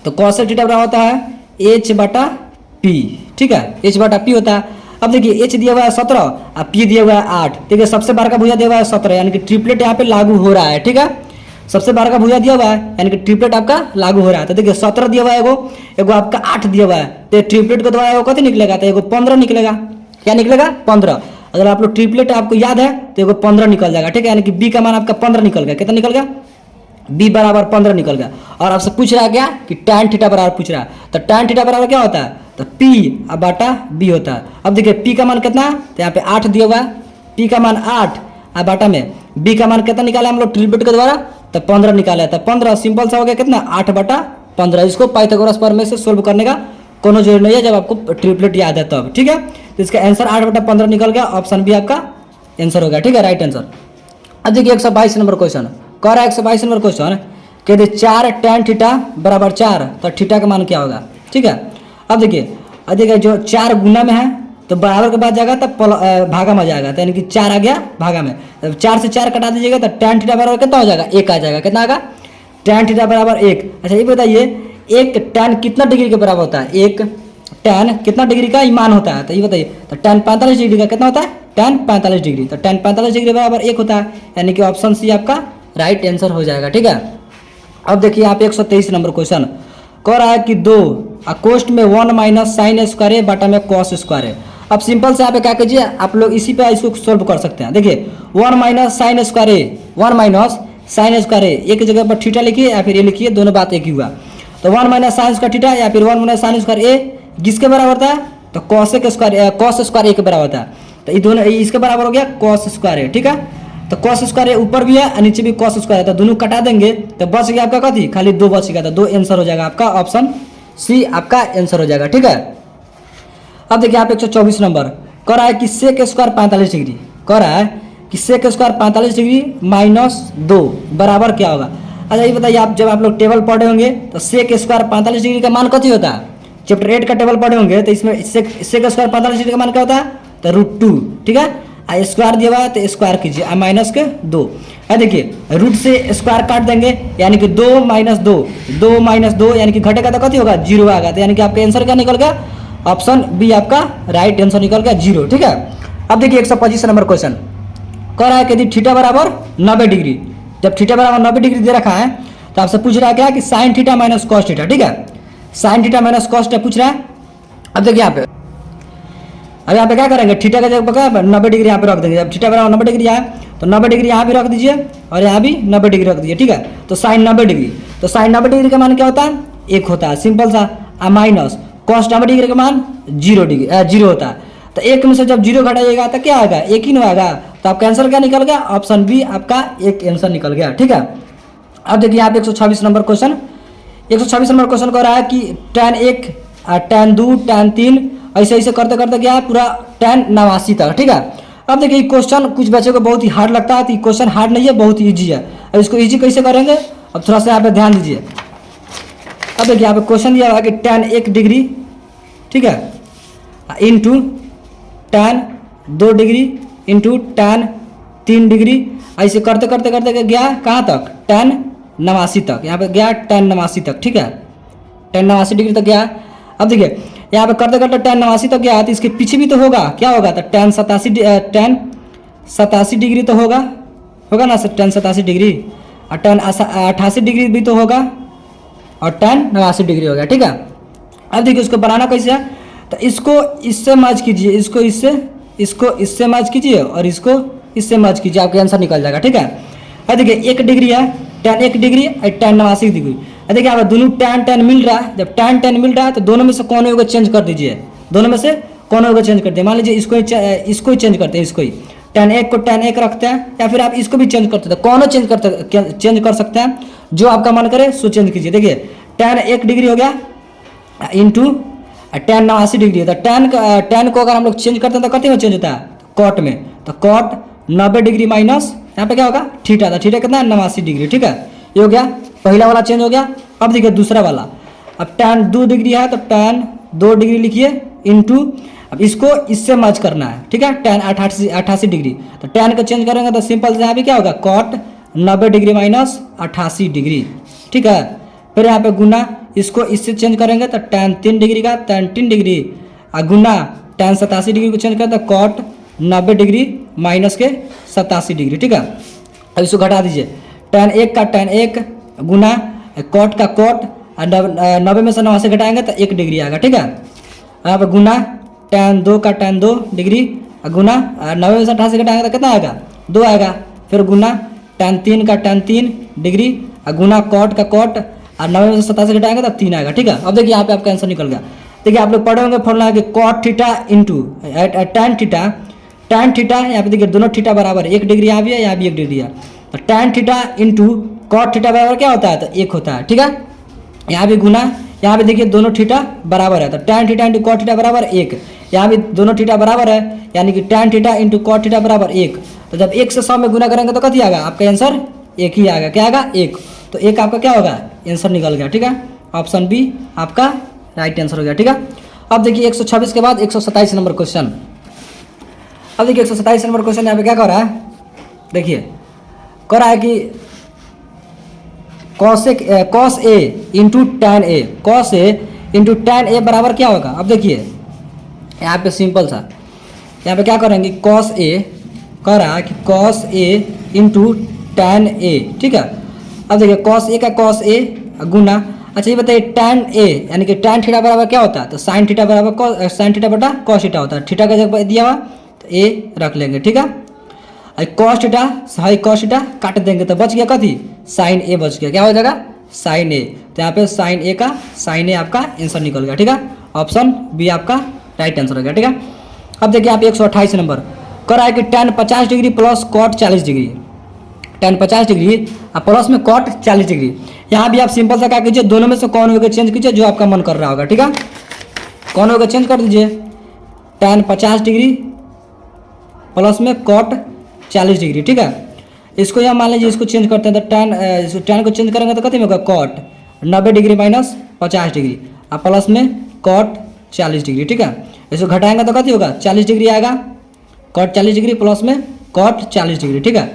तो कॉसेक थीटा बराबर होता है H/P। ठीक है, H/P होता है। अब देखिए H दिया हुआ है 17 और P दिया हुआ है 8। देखिए सबसे बार का भुजा दिया हुआ है 17 यानी कि ट्रिपलेट यहाँ पे लागू हो रहा है। ठीक है, सबसे बार का भुजा दिया हुआ है यानी कि ट्रिपलेट आपका लागू हो रहा है। तो देखिए 17 दिया हुआ है, एगो आपका 8 दिया हुआ है, तो ट्रिपलेट को द्वारा एगो कथी निकलेगा, तो एगो 15 निकलेगा। क्या निकलेगा, 15। अगर आप लोग ट्रिपलेट आपको याद है तो एगो 15 निकल जाएगा। ठीक है, यानी कि B का मान आपका 15 निकल गया। कितना निकल गया, B बराबर 15 निकल गया। और आपसे पूछ रहा है क्या कि tan थीटा बराबर पूछ रहा है, तो tan थीटा बराबर क्या होता है, तो P/B होता है। अब देखिए P का मान कितना है, तो यहाँ पे 8 दिया हुआ है, P का मान 8 और बाटा में B का मान कितना निकाला हम लोग ट्रिपलेट के द्वारा, तो 15 निकाला है। तो 15 सिंपल सा हो गया कितना 8/15। इसको पाइथागोरस प्रमेय से सोल्व करने का कोनो जरूरत नहीं है जब आपको ट्रिपलेट याद है तब। ठीक है, तो इसका आंसर 8/15 निकल गया, ऑप्शन बी आपका आंसर हो गया। ठीक है, राइट आंसर। अब देखिए 122 नंबर क्वेश्चन कह रहा है 122 नंबर क्वेश्चन कहते 4 tan थीटा बराबर 4 तो थीटा का मान क्या होगा। ठीक है, अब देखिए जो 4 गुना में है तो बराबर के बाद जाएगा तब भागा में जाएगा, तो यानी कि 4 आ गया भागा में, 4 से 4 कटा दीजिएगा तो tan थीटा बराबर कितना हो जाएगा, 1 आ जाएगा। कितना आएगा, tan थीटा बराबर 1। अच्छा ये बताइए एक tan कितना डिग्री के बराबर होता है, एक tan कितना डिग्री का मान होता है, तो ये बताइए। तो tan 45 डिग्री का कितना होता है, tan 45 डिग्री। तो tan 45 डिग्री बराबर 1 होता है, यानी कि ऑप्शन सी आपका राइट आंसर हो जाएगा। ठीक है, अब देखिए यहाँ पे 123 नंबर क्वेश्चन कह रहा है कि 2 कोष्ठ में 1 माइनस साइन स्क्वायर है बटा में कॉस स्क्वायर है। अब सिंपल से यहाँ पे क्या कीजिए आप लोग इसी पे इसको सोल्व कर सकते हैं। देखिए 1 माइनस साइन स्क्वायर है, 1 माइनस साइन स्क्वायर है, एक जगह पर थीटा लिखिए या फिर ये लिखिए, दोनों बात एक ही हुआ। तो 1 माइनस साइन स्क्वायर थीटा या फिर 1 माइनस साइन स्क्वायर ए किसके बराबर होता है, तो कॉस स्क्वायर ए के बराबर होता है। तो ये दोनों इसके बराबर हो गया कॉस स्क्वायर ए। ठीक है, तो कॉस स्क्वायर ए ऊपर भी है और नीचे भी कॉस स्क्वायर है, तो दोनों कटा देंगे तो बच गया आपका कथी, खाली 2 बच गया, तो 2 आंसर हो जाएगा आपका, ऑप्शन सी आपका आंसर हो जाएगा। ठीक है, अब देखिए यहाँ पे 124 नंबर कह रहा है कि सेक स्क्वायर 45 डिग्री, कह रहा है कि सेक स्क्वायर 45 डिग्री माइनस 2 बराबर क्या होगा। अच्छा ये बताइए आप जब आप लोग टेबल पढ़े होंगे तो सेक स्क्वायर 45 डिग्री का मान कथी होता है, चैप्टर 8 का टेबल पढ़े होंगे तो इसमें सेक स्क्वायर 45 डिग्री का मान क्या होता है, तो √2। ठीक है, स्क्वायर दिया हुआ है तो स्क्वायर कीजिए, माइनस के 2। देखिए रूट से स्क्वायर काट देंगे यानी कि 2 माइनस 2, 2 माइनस 2 यानी कि घटेगा तो कति होगा 0 आएगा। तो यानी कि आपका आंसर क्या निकल गया, ऑप्शन बी आपका राइट आंसर निकल गया 0। ठीक है। अब देखिए 125 नंबर क्वेश्चन कह रहा है कि यदि थीटा बराबर 90 डिग्री, जब थीटा बराबर 90 डिग्री दे रखा है तो आपसे पूछ रहा है क्या कि sine theta minus cos theta. ठीक है, sine theta minus cos theta पूछ रहा है। अब देखिए यहाँ पे अब यहाँ पे क्या करेंगे, थीटा का जगह 90 डिग्री यहाँ पे रख देंगे। जब थीटा बराबर 90 डिग्री आए तो 90 डिग्री यहाँ भी रख दीजिए और यहाँ भी 90 डिग्री रख दीजिए। ठीक है, तो साइन 90 डिग्री, तो साइन 90 डिग्री का मान क्या होता है, 1 होता है, सिंपल सा। माइनस कॉस 90 डिग्री का मान 0 होता है। तो 1 में से जब 0 घटाइएगा तो क्या आएगा, 1 ही ना आएगा। तो आपका आंसर क्या निकल गया, ऑप्शन बी आपका एक आंसर निकल गया। ठीक है। अब देखिए यहाँ पे 126 नंबर क्वेश्चन, 126 नंबर क्वेश्चन कह रहा है कि tan 1 tan 2 tan 3 ऐसे ऐसे करते करते गया पूरा tan 89 तक। ठीक है। अब देखिए क्वेश्चन कुछ बच्चों को बहुत ही हार्ड लगता है, तो क्वेश्चन हार्ड नहीं है, बहुत ही ईजी है। अब इसको ईजी कैसे करेंगे, अब थोड़ा सा यहाँ पे ध्यान दीजिए। अब देखिए यहाँ पे क्वेश्चन दिया हुआ है कि tan 1 डिग्री, ठीक है, into tan 2 degree into tan 3 degree, ऐसे करते करते करते गया कहाँ तक, tan 89 तक। यहाँ पे गया tan 89 तक। ठीक है, tan 89 डिग्री तक गया। अब देखिए यहाँ पे करते करते tan 89 तक गया, तो इसके पीछे भी तो होगा, क्या होगा, तो tan 87 डिग्री तो होगा ना सर, tan 87 डिग्री, और tan 88 डिग्री भी तो होगा, और tan 89 डिग्री हो गया। ठीक है। अब देखिए उसको बनाना कैसे है, तो इसको इससे मर्ज कीजिए, इसको इससे मर्ज कीजिए और इसको इससे मर्ज कीजिए, आपका आंसर निकल जाएगा। ठीक है। अब देखिए 1 डिग्री है, tan 1 डिग्री और tan 89 डिग्री। देखिए यहाँ दोनों tan मिल रहा है, जब tan मिल रहा है तो दोनों में से कौन होगा चेंज कर दीजिए, दोनों में से कौन होगा चेंज कर दिए। मान लीजिए इसको ही चेंज करते हैं, इसको ही tan 1 को tan 1 रखते हैं, या फिर आप इसको भी चेंज करते हैं, कौन चेंज कर सकते हैं, जो आपका मन करे सो चेंज कीजिए। देखिए tan 1 डिग्री हो गया इंटू tan 89 डिग्री है, तो tan को अगर हम लोग चेंज करते हैं तो कितने में चेंज होता है, कॉट में, तो कॉट 90 डिग्री माइनस यहाँ पे क्या होगा थीटा, था थीटा कितना है 89 डिग्री। ठीक है, ये हो गया पहला वाला चेंज हो गया। अब देखिए दूसरा वाला, अब tan 2 डिग्री है तो tan 2 डिग्री लिखिए इंटू, अब इसको इससे मर्ज करना है। ठीक है, tan 88 डिग्री, तो tan को चेंज करेंगे तो सिंपल से यहाँ पे क्या होगा, कॉट 90 डिग्री माइनस 88 डिग्री। ठीक है, फिर यहाँ पे गुना, इसको इससे चेंज करेंगे तो tan 3 डिग्री का tan 3 डिग्री, और गुना tan 87 डिग्री को चेंज करें तो कॉट 90 डिग्री माइनस के 87 डिग्री। ठीक है, अब इसको घटा दीजिए, tan 1 का tan 1 गुना कॉट का कॉट, 90 में से 89 घटाएंगे तो 1 डिग्री आएगा। ठीक है, यहाँ पर गुना tan 2 का tan 2 डिग्री, गुना 90 में से 88 घटाएंगे तो कितना आएगा 2 आएगा। फिर गुना tan 3 का tan 3 डिग्री, गुना कॉट का कॉट, और 90 में से 87 घटाएंगे तो 3 आएगा। ठीक है, अब देखिए यहाँ पे आपका आंसर निकल गया। देखिए आप लोग पढ़े होंगे फॉर्मूला है कि cot theta into tan theta, यहाँ पे देखिए दोनों थीटा बराबर 1 डिग्री, यहाँ भी है यहाँ भी 1 डिग्री है, तो tan theta into cot theta बराबर क्या होता है, तो 1 होता है। ठीक है, यहाँ भी गुना, यहाँ पे देखिए दोनों थीटा बराबर है, तो tan theta into cot theta बराबर 1, यहाँ भी दोनों थीटा बराबर है, यानी कि tan theta into cot theta बराबर 1। तो जब 1 से 100 में गुना करेंगे तो कति आएगा, आपका आंसर 1 ही आएगा। क्या आएगा 1, तो 1 आपका क्या होगा, आंसर निकल गया। ठीक है, ऑप्शन बी आपका राइट आंसर हो गया। ठीक है। अब देखिए 126 के बाद 127 नंबर क्वेश्चन, अब देखिए 127 नंबर क्वेश्चन यहाँ पे क्या कर रहा है, देखिए कह रहा है कि cos a into tan a, cos a into tan a बराबर क्या होगा। अब देखिए यहाँ पे सिंपल सा, यहाँ पे क्या करेंगे, cos a कह रहा है कि cos a into tan a। ठीक है, अब देखिए cos a का cos a गुना, अच्छा ये बताइए tan a यानी कि tan थीटा बराबर क्या होता है, तो sin थीटा बराबर sin थीटा बटा cos थीटा होता है। थीटा का जगह दिया हुआ तो a रख लेंगे। ठीक है, cos थीटा सही cos थीटा काट देंगे तो बच गया कथी, sin a बच गया, क्या हो जाएगा sin a, तो यहाँ पे sin a का sin a आपका आंसर निकल गया। ठीक है, ऑप्शन बी आपका राइट आंसर हो गया। ठीक है, अब देखिए आप 128 नंबर कर रहा है कि tan 50 degree plus cot 40 degree, tan 50 degree और प्लस में cot 40 डिग्री। यहाँ भी आप सिंपल सा क्या कीजिए, दोनों में से कौन होगा चेंज कीजिए, जो आपका मन कर रहा होगा। ठीक है, कौन होगा चेंज कर दीजिए, tan 50 डिग्री प्लस में cot 40 डिग्री। ठीक है, इसको यहाँ मान लीजिए इसको चेंज करते हैं तो tan को चेंज करेंगे तो कितने में होगा, cot 90 डिग्री माइनस 50 डिग्री, और प्लस में cot 40 डिग्री। ठीक है, इसको घटाएंगे तो कितनी होगा 40 डिग्री आएगा, कॉट 40 डिग्री प्लस में कॉट 40 डिग्री, ठीक है।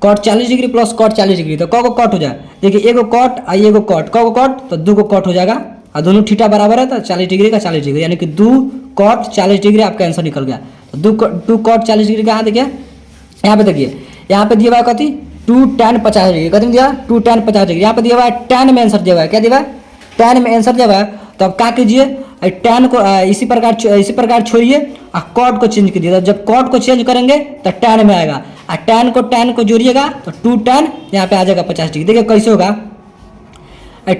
Cot 40 degree plus cot 40 degree, तो क को कॉट हो जाए, देखिए एगो कॉट और एगो कॉट, क को कॉट तो दो को कॉट हो जाएगा, और दोनों थीटा बराबर है तो 40 डिग्री का 40 डिग्री, यानी कि 2 कॉट 40 डिग्री आपका आंसर निकल गया। तो 2 कॉट 40 डिग्री कहाँ देखिए, यहाँ पे देखिए, यहाँ पे दिया हुआ है कथी 2 tan 50 डिग्री, कथी में दिया 2 tan 50 डिग्री, यहाँ पे दिया हुआ है tan में आंसर दिया हुआ है, क्या दिया हुआ है tan में आंसर दिया हुआ है। तो अब क्या कीजिए, tan को इसी प्रकार छोड़िए और कॉट को चेंज कीजिए, तो जब कॉट को चेंज करेंगे तो tan में आएगा, और tan को जोड़िएगा तो 2 tan यहाँ पे आ जाएगा 50 डिग्री। देखिए कैसे होगा,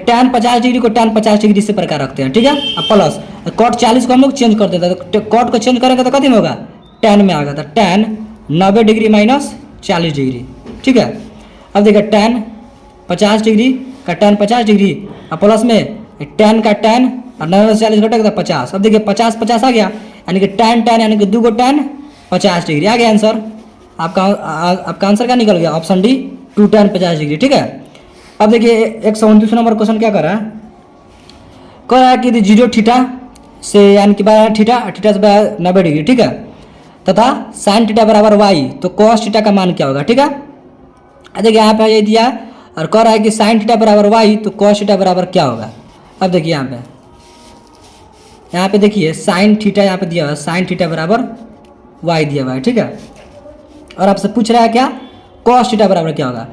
tan 50 डिग्री को tan 50 डिग्री से प्रकार रखते हैं, ठीक है। अब प्लस कॉट 40 को हम लोग चेंज कर देते हैं, तो कॉट को चेंज करेंगे तो कथी में होगा tan में आएगा, तो tan 90 डिग्री माइनस 40 डिग्री, ठीक है। अब देखिए tan 50 डिग्री का tan 50 डिग्री और प्लस में tan का tan और 90 से 40 घटेगा तो 50। अब देखिए 50 50 आ गया, यानी कि tan यानी कि 2 को tan 50 डिग्री आ गया आंसर। आपका आंसर क्या निकल गया, ऑप्शन डी 2 tan 50 डिग्री, ठीक है। अब देखिए 129 नंबर क्वेश्चन क्या कर रहा है, कह रहा है कि 0 थीटा से यानी कि 12 थीटा से 90 डिग्री, ठीक है, तथा साइन थीटा बराबर वाई, तो कॉस थीटा का मान क्या होगा, ठीक है। देखिए यहाँ पे ये दिया और कह रहा है कि साइन थीटा बराबर वाई, तो कॉस थीटा बराबर क्या होगा। अब देखिए यहाँ पे देखिए साइन थीटा यहाँ पे दिया हुआ है, साइन थीटा बराबर वाई दिया हुआ है, ठीक है। और आपसे पूछ रहा है क्या कॉस थीटा बराबर क्या होगा,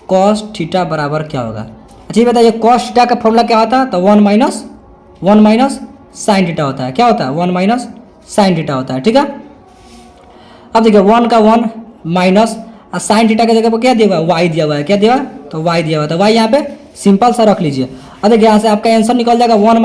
कॉस थीटा बराबर क्या होगा। अच्छा ये बताइए कॉस थीटा का फॉर्मूला क्या होता है, तो 1 माइनस साइन थीटा होता है, क्या होता है 1 माइनस साइन थीटा होता है, ठीक है। अब देखिए 1 का 1 माइनस और साइन थीटा की जगह पर क्या दिया हुआ है, वाई दिया हुआ है, क्या दिया हुआ है तो वाई दिया हुआ है, तो वाई यहाँ पे सिंपल सा रख लीजिए। अब देखिए यहाँ से आपका आंसर निकल जाएगा 1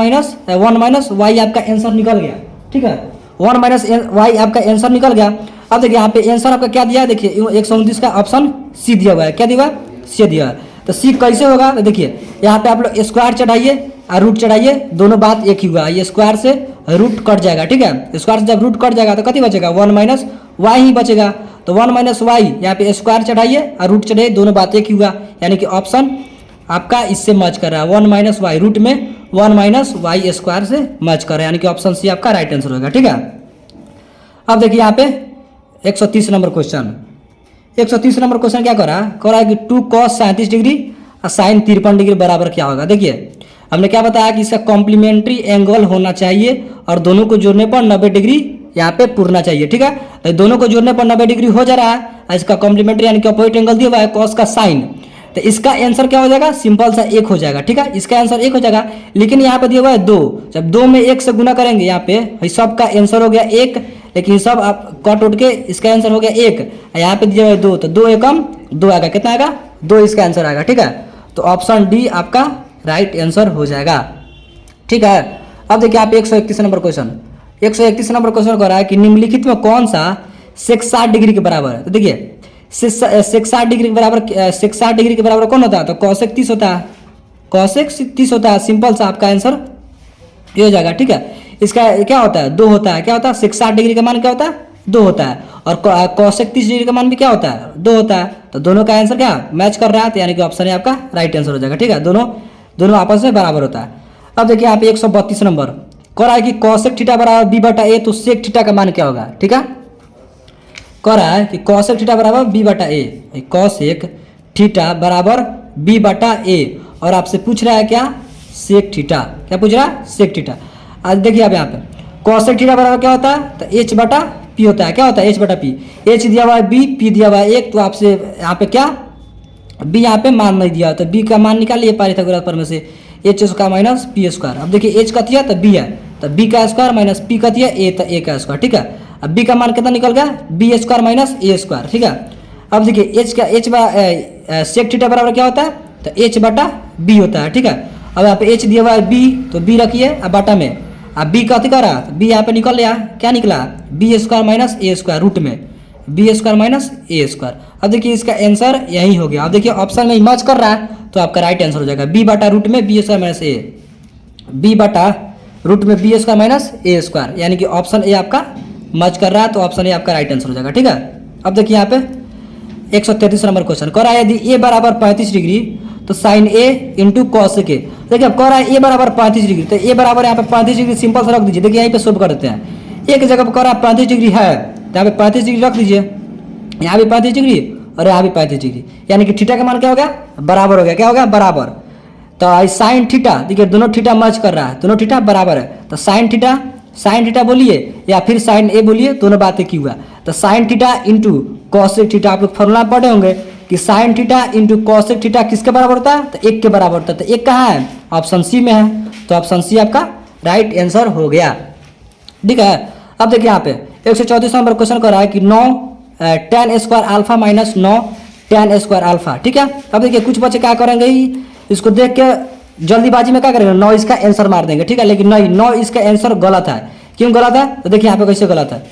माइनस वाई आपका आंसर निकल गया, ठीक है। 1 माइनस वाई आपका आंसर निकल गया। अब देखिए यहाँ पे आंसर आपका क्या दिया है, देखिए 129 का ऑप्शन सी दिया हुआ है, क्या दिया हुआ है सी दिया है। तो सी कैसे होगा, तो देखिए यहाँ पे आप लोग स्क्वायर चढ़ाइए और रूट चढ़ाइए, दोनों बात एक ही हुआ, ये स्क्वायर से रूट कट जाएगा, ठीक है। स्क्वायर से जब रूट कट जाएगा तो कथी बचेगा 1 माइनस वाई ही बचेगा, तो 1 माइनस वाई यहाँ पे स्क्वायर चढ़ाइए और रूट चढ़ाइए, दोनों बात एक ही हुआ, यानी कि ऑप्शन आपका इससे मैच कर रहा है, 1 माइनस वाई रूट में 1 माइनस वाई स्क्वायर से मैच कर रहा है, यानी कि ऑप्शन सी आपका राइट आंसर होगा, ठीक है। अब देखिए यहाँ पे 130 नंबर क्वेश्चन, 130 नंबर क्वेश्चन क्या कर रहा है कि 2 cos 37 डिग्री और साइन 53 डिग्री बराबर क्या होगा। देखिए हमने क्या बताया कि इसका कॉम्प्लीमेंट्री एंगल होना चाहिए और दोनों को जोड़ने पर 90 डिग्री यहाँ पे पूरना चाहिए, ठीक है। तो दोनों को जोड़ने पर 90 डिग्री हो जा रहा है, इसका कॉम्प्लीमेंट्री यानी कि अपोजिट एंगल दिया हुआ है कॉस का साइन, तो इसका आंसर क्या हो जाएगा सिंपल सा 1 हो जाएगा, ठीक है। इसका आंसर 1 हो जाएगा, लेकिन यहाँ पे दिया हुआ है 2, जब 2 में 1 से गुना करेंगे यहाँ पे सब का आंसर हो गया 1, लेकिन सब आप कट उठ के इसका आंसर हो गया 1, यहाँ पे दिया हुआ है 2, तो 2 एकम 2 आएगा, कितना आएगा 2 इसका आंसर आएगा, ठीक है। तो ऑप्शन डी आपका राइट आंसर हो जाएगा, ठीक है। अब देखिए आप 131 नंबर क्वेश्चन, 131 नंबर क्वेश्चन कर रहा है कि निम्नलिखित में कौन सा सेक 60 डिग्री के बराबर है। तो देखिए सेक 60 डिग्री के बराबर, सेक 60 डिग्री के बराबर कौन होता है, तो कॉसेक 30 होता है, कॉसेक 30 होता है, सिंपल सा आपका आंसर ये हो जाएगा, ठीक है। इसका क्या होता है 2 होता है, क्या होता है सेक 60 डिग्री का मान क्या होता है 2 होता है, और कॉसेक 30 डिग्री का मान भी क्या होता है 2 होता है, तो दोनों का आंसर क्या मैच कर रहा है, तो यानी कि ऑप्शन है आपका राइट आंसर हो जाएगा, ठीक है। दोनों आपस में बराबर होता है। अब देखिए यहाँ पे 132 नंबर कह रहा है कि कॉसेक थीटा बराबर बी बटा ए, तो सेक थीटा का मान क्या होगा, ठीक है। कह रहा है कि कॉसेक थीटा बराबर बी बटा ए, कॉसेक थीटा बराबर बी बटा ए, और आपसे पूछ रहा है क्या सेक थीटा, क्या पूछ रहा है सेक थीटा। आज देखिए अब यहाँ पे कॉसेक थीटा बराबर क्या होता है, तो एच बटा पी होता है, क्या होता है एच बटा पी, एच दिया हुआ है बी, पी दिया हुआ है 1, तो आपसे यहाँ पे क्या बी यहाँ पे मान नहीं दिया, तो बी का मान निकालिए पाइथागोरस प्रमेय से, H square minus P square. अब देखिए एच कथी है तो बी है, तो बी का स्क्वायर माइनस पी कथी है ए, तो ए का स्क्वायर, ठीक है। अब बी का मान कितना निकल गया बी स्क्वायर माइनस ए स्क्वायर, ठीक है। अब देखिए एच का सेक थीटा बराबर क्या होता है, तो एच बटा बी होता है, ठीक है। अब यहाँ पे एच दिया हुआ है बी, तो बी रखिए अब बटा में, अब बी कथी कर रहा बी यहाँ पे निकल गया, क्या निकला बी स्क्वायर माइनस ए स्क्वायर रूट में बी स्क्वायर माइनस ए स्क्वायर। अब देखिए इसका आंसर यही हो गया। अब देखिए ऑप्शन में मैच कर रहा है, तो आपका राइट आंसर हो जाएगा बी बटा रूट में बी स्क्वायर माइनस ए, बी बटा रूट में बी स्क्वायर माइनस ए स्क्वायर, यानी कि ऑप्शन ए आपका मैच कर रहा है, तो ऑप्शन ए आपका राइट आंसर हो जाएगा, ठीक है। अब देखिए यहाँ पे 133 नंबर क्वेश्चन कह रहा है यदि ए बराबर 35 डिग्री तो साइन ए इंटू कॉस के, देखिए अब कह रहा है ए बराबर 35 डिग्री, तो ए बराबर यहाँ पे 35 डिग्री सिंपल से रख दीजिए, देखिए यहीं पे सोल्व कर देते हैं। एक जगह पर कह रहा है 35 डिग्री है, तो यहाँ पे 35 डिग्री रख दीजिए, यहाँ भी 35 डिग्री और यहाँ भी 35 डिग्री, यानी कि थीटा का मान क्या हो गया, बराबर हो गया। क्या हो गया, बराबर। तो साइन थीटा, देखिए दोनों थीटा मर्ज कर रहा है, दोनों थीटा बराबर है। तो साइन थीटा बोलिए या फिर साइन ए बोलिए, दोनों बातें की हुआ। तो sine theta into cosec theta, आप लोग फॉर्मूला पढ़े होंगे कि sine theta into cosec theta किसके बराबर होता है, तो 1 के बराबर होता है। तो 1 कहाँ है, ऑप्शन सी में है, तो ऑप्शन सी आपका राइट आंसर हो गया। ठीक है, अब देखिए यहाँ पे 134 नंबर क्वेश्चन कर रहा है कि 9 tan square alpha minus 9 tan square alpha. ठीक है, अब देखिए कुछ बच्चे क्या करेंगे, इसको देख के जल्दीबाजी में क्या करेंगे, 9 इसका आंसर मार देंगे। ठीक है, लेकिन नहीं, 9 इसका आंसर गलत है। क्यों गलत है, तो देखिए यहाँ पे कैसे गलत है।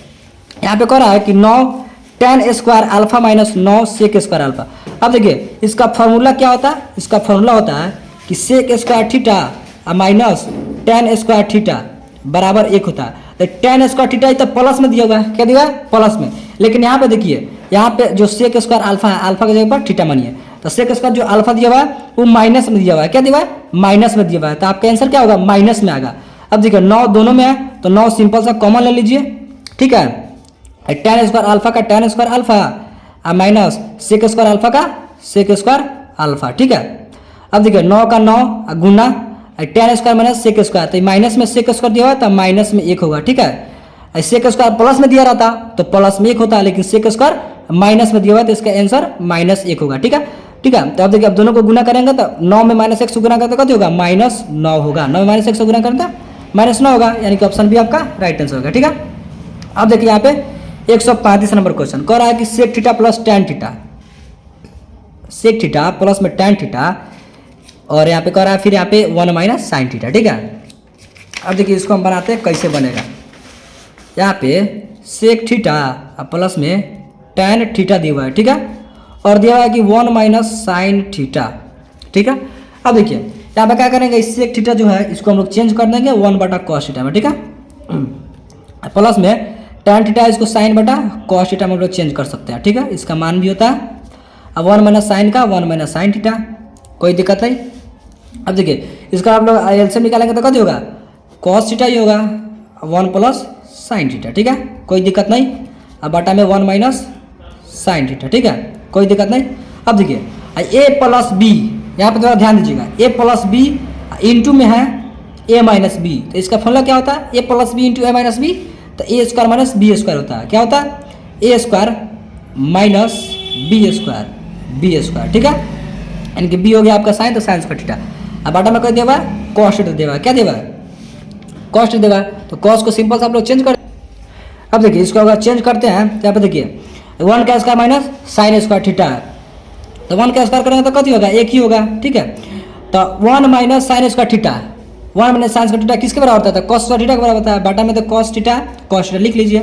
यहाँ पे कह रहा है कि 9 tan square alpha minus 9 sec square alpha. अब देखिए इसका फॉर्मूला क्या होता है, इसका फॉर्मूला होता है कि sec square theta minus tan square theta बराबर 1 होता है। तो tan स्क्वायर थीटा तो प्लस में दिया हुआ है, क्या दिया है, प्लस में। लेकिन यहाँ पे देखिए, यहाँ पे जो सेक स्क्वायर अल्फा है, अल्फा की जगह पर थीटा मानिए, तो सेक स्क्वायर जो अल्फा दिया हुआ है वो माइनस में दिया हुआ है। क्या दिया हुआ है, माइनस में दिया हुआ है। तो आपका आंसर क्या होगा, माइनस में आएगा। अब देखिए 9 दोनों में है, तो 9 सिंपल सा कॉमन ले लीजिए। ठीक है, tan स्क्वायर अल्फा का tan square alpha minus sec square alpha का सेक स्क्वायर अल्फा। ठीक है, अब देखिए 9 का 9 गुना tan square minus sec square, तो माइनस में सेक स्क्वायर दिया हुआ तो माइनस में 1 होगा। ठीक है, सेक स्क्वायर प्लस में दिया रहता तो प्लस में 1 होता, लेकिन सेक स्क्वायर माइनस में दिया हुआ है तो इसका आंसर -1 होगा। ठीक है, ठीक है, तो अब देखिए अब दोनों को गुना करेंगे तो 9 में -1 से गुना करते कति होगा, -9 होगा। 9 में -1 से गुना करते -9 होगा, यानी कि ऑप्शन बी आपका राइट आंसर होगा। ठीक है, अब देखिए यहाँ पे 135 नंबर क्वेश्चन कह रहा है कि sec theta plus tan theta, sec theta plus में tan थीटा, और यहाँ पे कह रहा है फिर यहाँ पे 1 माइनस साइन थीटा। ठीक है, अब देखिए इसको हम बनाते हैं कैसे बनेगा। यहाँ पे सेक थीटा प्लस में tan थीटा दिया हुआ है। ठीक है, और दिया हुआ है कि 1 माइनस साइन थीटा। ठीक है, अब देखिए यहाँ पे क्या करेंगे, इस सेक थीटा जो है इसको हम लोग चेंज कर देंगे 1 बटा कॉस थीटा में। ठीक है, प्लस में tan थीटा इसको साइन बटा कॉस थीटा में हम लोग चेंज कर सकते हैं। ठीक है, इसका मान भी होता है अब 1 माइनस साइन का 1 माइनस साइन थीटा, कोई दिक्कत नहीं। अब देखिए इसका आप लोग एलसीएम निकालेंगे तो कति होगा, कॉस थीटा ही होगा 1 प्लस साइन थीटा। ठीक है, कोई दिक्कत नहीं। अब बटा में 1 माइनस साइन थीटा। ठीक है, कोई दिक्कत नहीं। अब देखिए a प्लस बी, यहाँ पे थोड़ा ध्यान दीजिएगा, a प्लस बी इंटू में है a माइनस बी, तो इसका फॉर्मूला क्या होता है, a plus B into a minus B, तो a square minus B square होता है। क्या होता है, a square minus B square. ठीक है, यानी कि b हो गया आपका साइन, तो साइन स्क्वायर थीटा। अब बटा में क्या दिया हुआ है, कॉस थीटा दिया हुआ है। क्या दिया हुआ है, कॉस थीटा दिया हुआ है, तो कॉस को सिंपल से आप लोग चेंज कर। अब देखिए इसको अगर चेंज करते हैं तो यहाँ पे देखिए 1 का square minus sine square theta है, तो 1 का स्क्वायर करेंगे तो कति होगा, 1 ही होगा। ठीक है, तो 1 minus sine square theta, 1 minus sine square theta किसके बराबर होता है, कॉस स्क्वायर थीटा के बराबर होता है। बाटा में तो कॉस थीटा लिख लीजिए।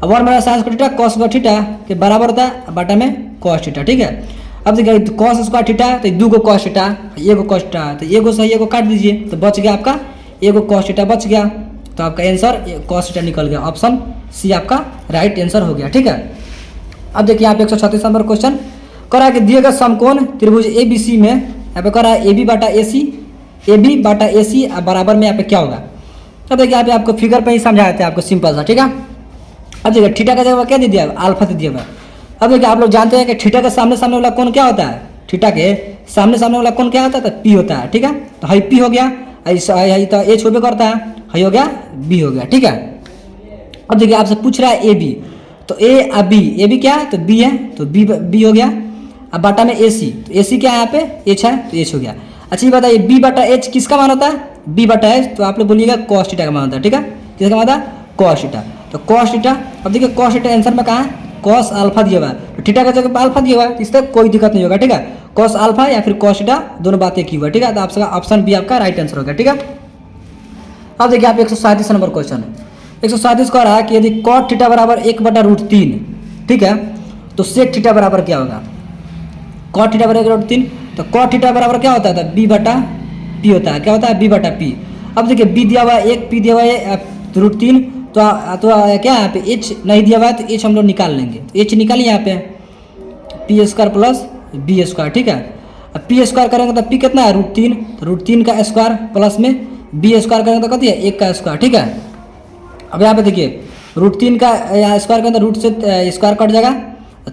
अब 1 minus sine square theta cos square theta के बराबर होता है, बाटा में कॉस थीटा। ठीक है, अब देखिए कॉस स्क्वायर थीटा तो 2 को कॉस थीटा, 1 को कॉस थीटा, तो 1 को सही 1 को काट दीजिए, तो बच गया आपका 1 को कॉस थीटा बच गया, तो आपका आंसर कॉस थीटा निकल गया। ऑप्शन सी आपका राइट आंसर हो गया। ठीक है, अब देखिए यहाँ पे 136 नंबर क्वेश्चन कह रहा है कि दिए गए समकोण त्रिभुज ABC में, यहाँ पे कह रहा है AB बाटा AC बराबर में यहाँ पे क्या होगा। अब देखिए यहाँ पे आपको फिगर पे ही समझाए थे आपको सिंपल सा। ठीक है, अब देखिए थीटा का जगह क्या दे दिया, अल्फा दे दिया हुआ। अब देखिए आप लोग जानते हैं कि थीटा के सामने वाला कोण क्या होता है, थीटा के सामने वाला कोण क्या होता है, तो P होता है। ठीक है, तो हाई P हो गया, तो H होबे करता है, हाई हो गया B हो गया। ठीक है, अब देखिए आपसे पूछ रहा है AB, तो A और B, AB क्या है तो B है, तो B हो गया। अब बाटा में AC, तो AC क्या है यहाँ पे H है, तो H हो गया। अच्छा ये बताइए B बटा H किसका मान होता है, B बटा H, तो आप लोग बोलिएगा कॉस थीटा का मान होता है। ठीक है, किसका मान होता है, कॉस थीटा, तो कॉस थीटा। अब देखिए कॉस थीटा आंसर में कहाँ है, कॉस अल्फा दिया हुआ है, तो थीटा का जगह अल्फा दिया हुआ है, इससे कोई दिक्कत नहीं होगा। ठीक है, कॉस अल्फा या फिर कॉस थीटा दोनों बातें की हुआ है। ठीक है, तो आपका ऑप्शन बी आपका राइट आंसर होगा। ठीक है, अब देखिए आप 137 नंबर क्वेश्चन है। 137 कह रहा है कि यदि कॉट थीटा बराबर 1/√3, ठीक है, तो सेक थीटा बराबर क्या होगा, कॉट थीटा बराबर 1/√3, तो कॉट थीटा बराबर क्या होता है, b बटा p होता है। क्या होता है, b बटा p। अब देखिए b दिया हुआ है 1, p दिया हुआ है √3, तो क्या यहाँ पे h नहीं दिया हुआ है, तो h हम लोग निकाल लेंगे, तो h निकालिए यहाँ पे p square plus b square. ठीक है, अब p स्क्वायर करेंगे तो p कितना है √3, तो √3 का स्क्वायर प्लस में b स्क्वायर करेंगे तो कहती है 1 का स्क्वायर। ठीक है, अब यहाँ पे देखिए √3 का स्क्वायर के अंदर रूट से स्क्वायर कट जाएगा,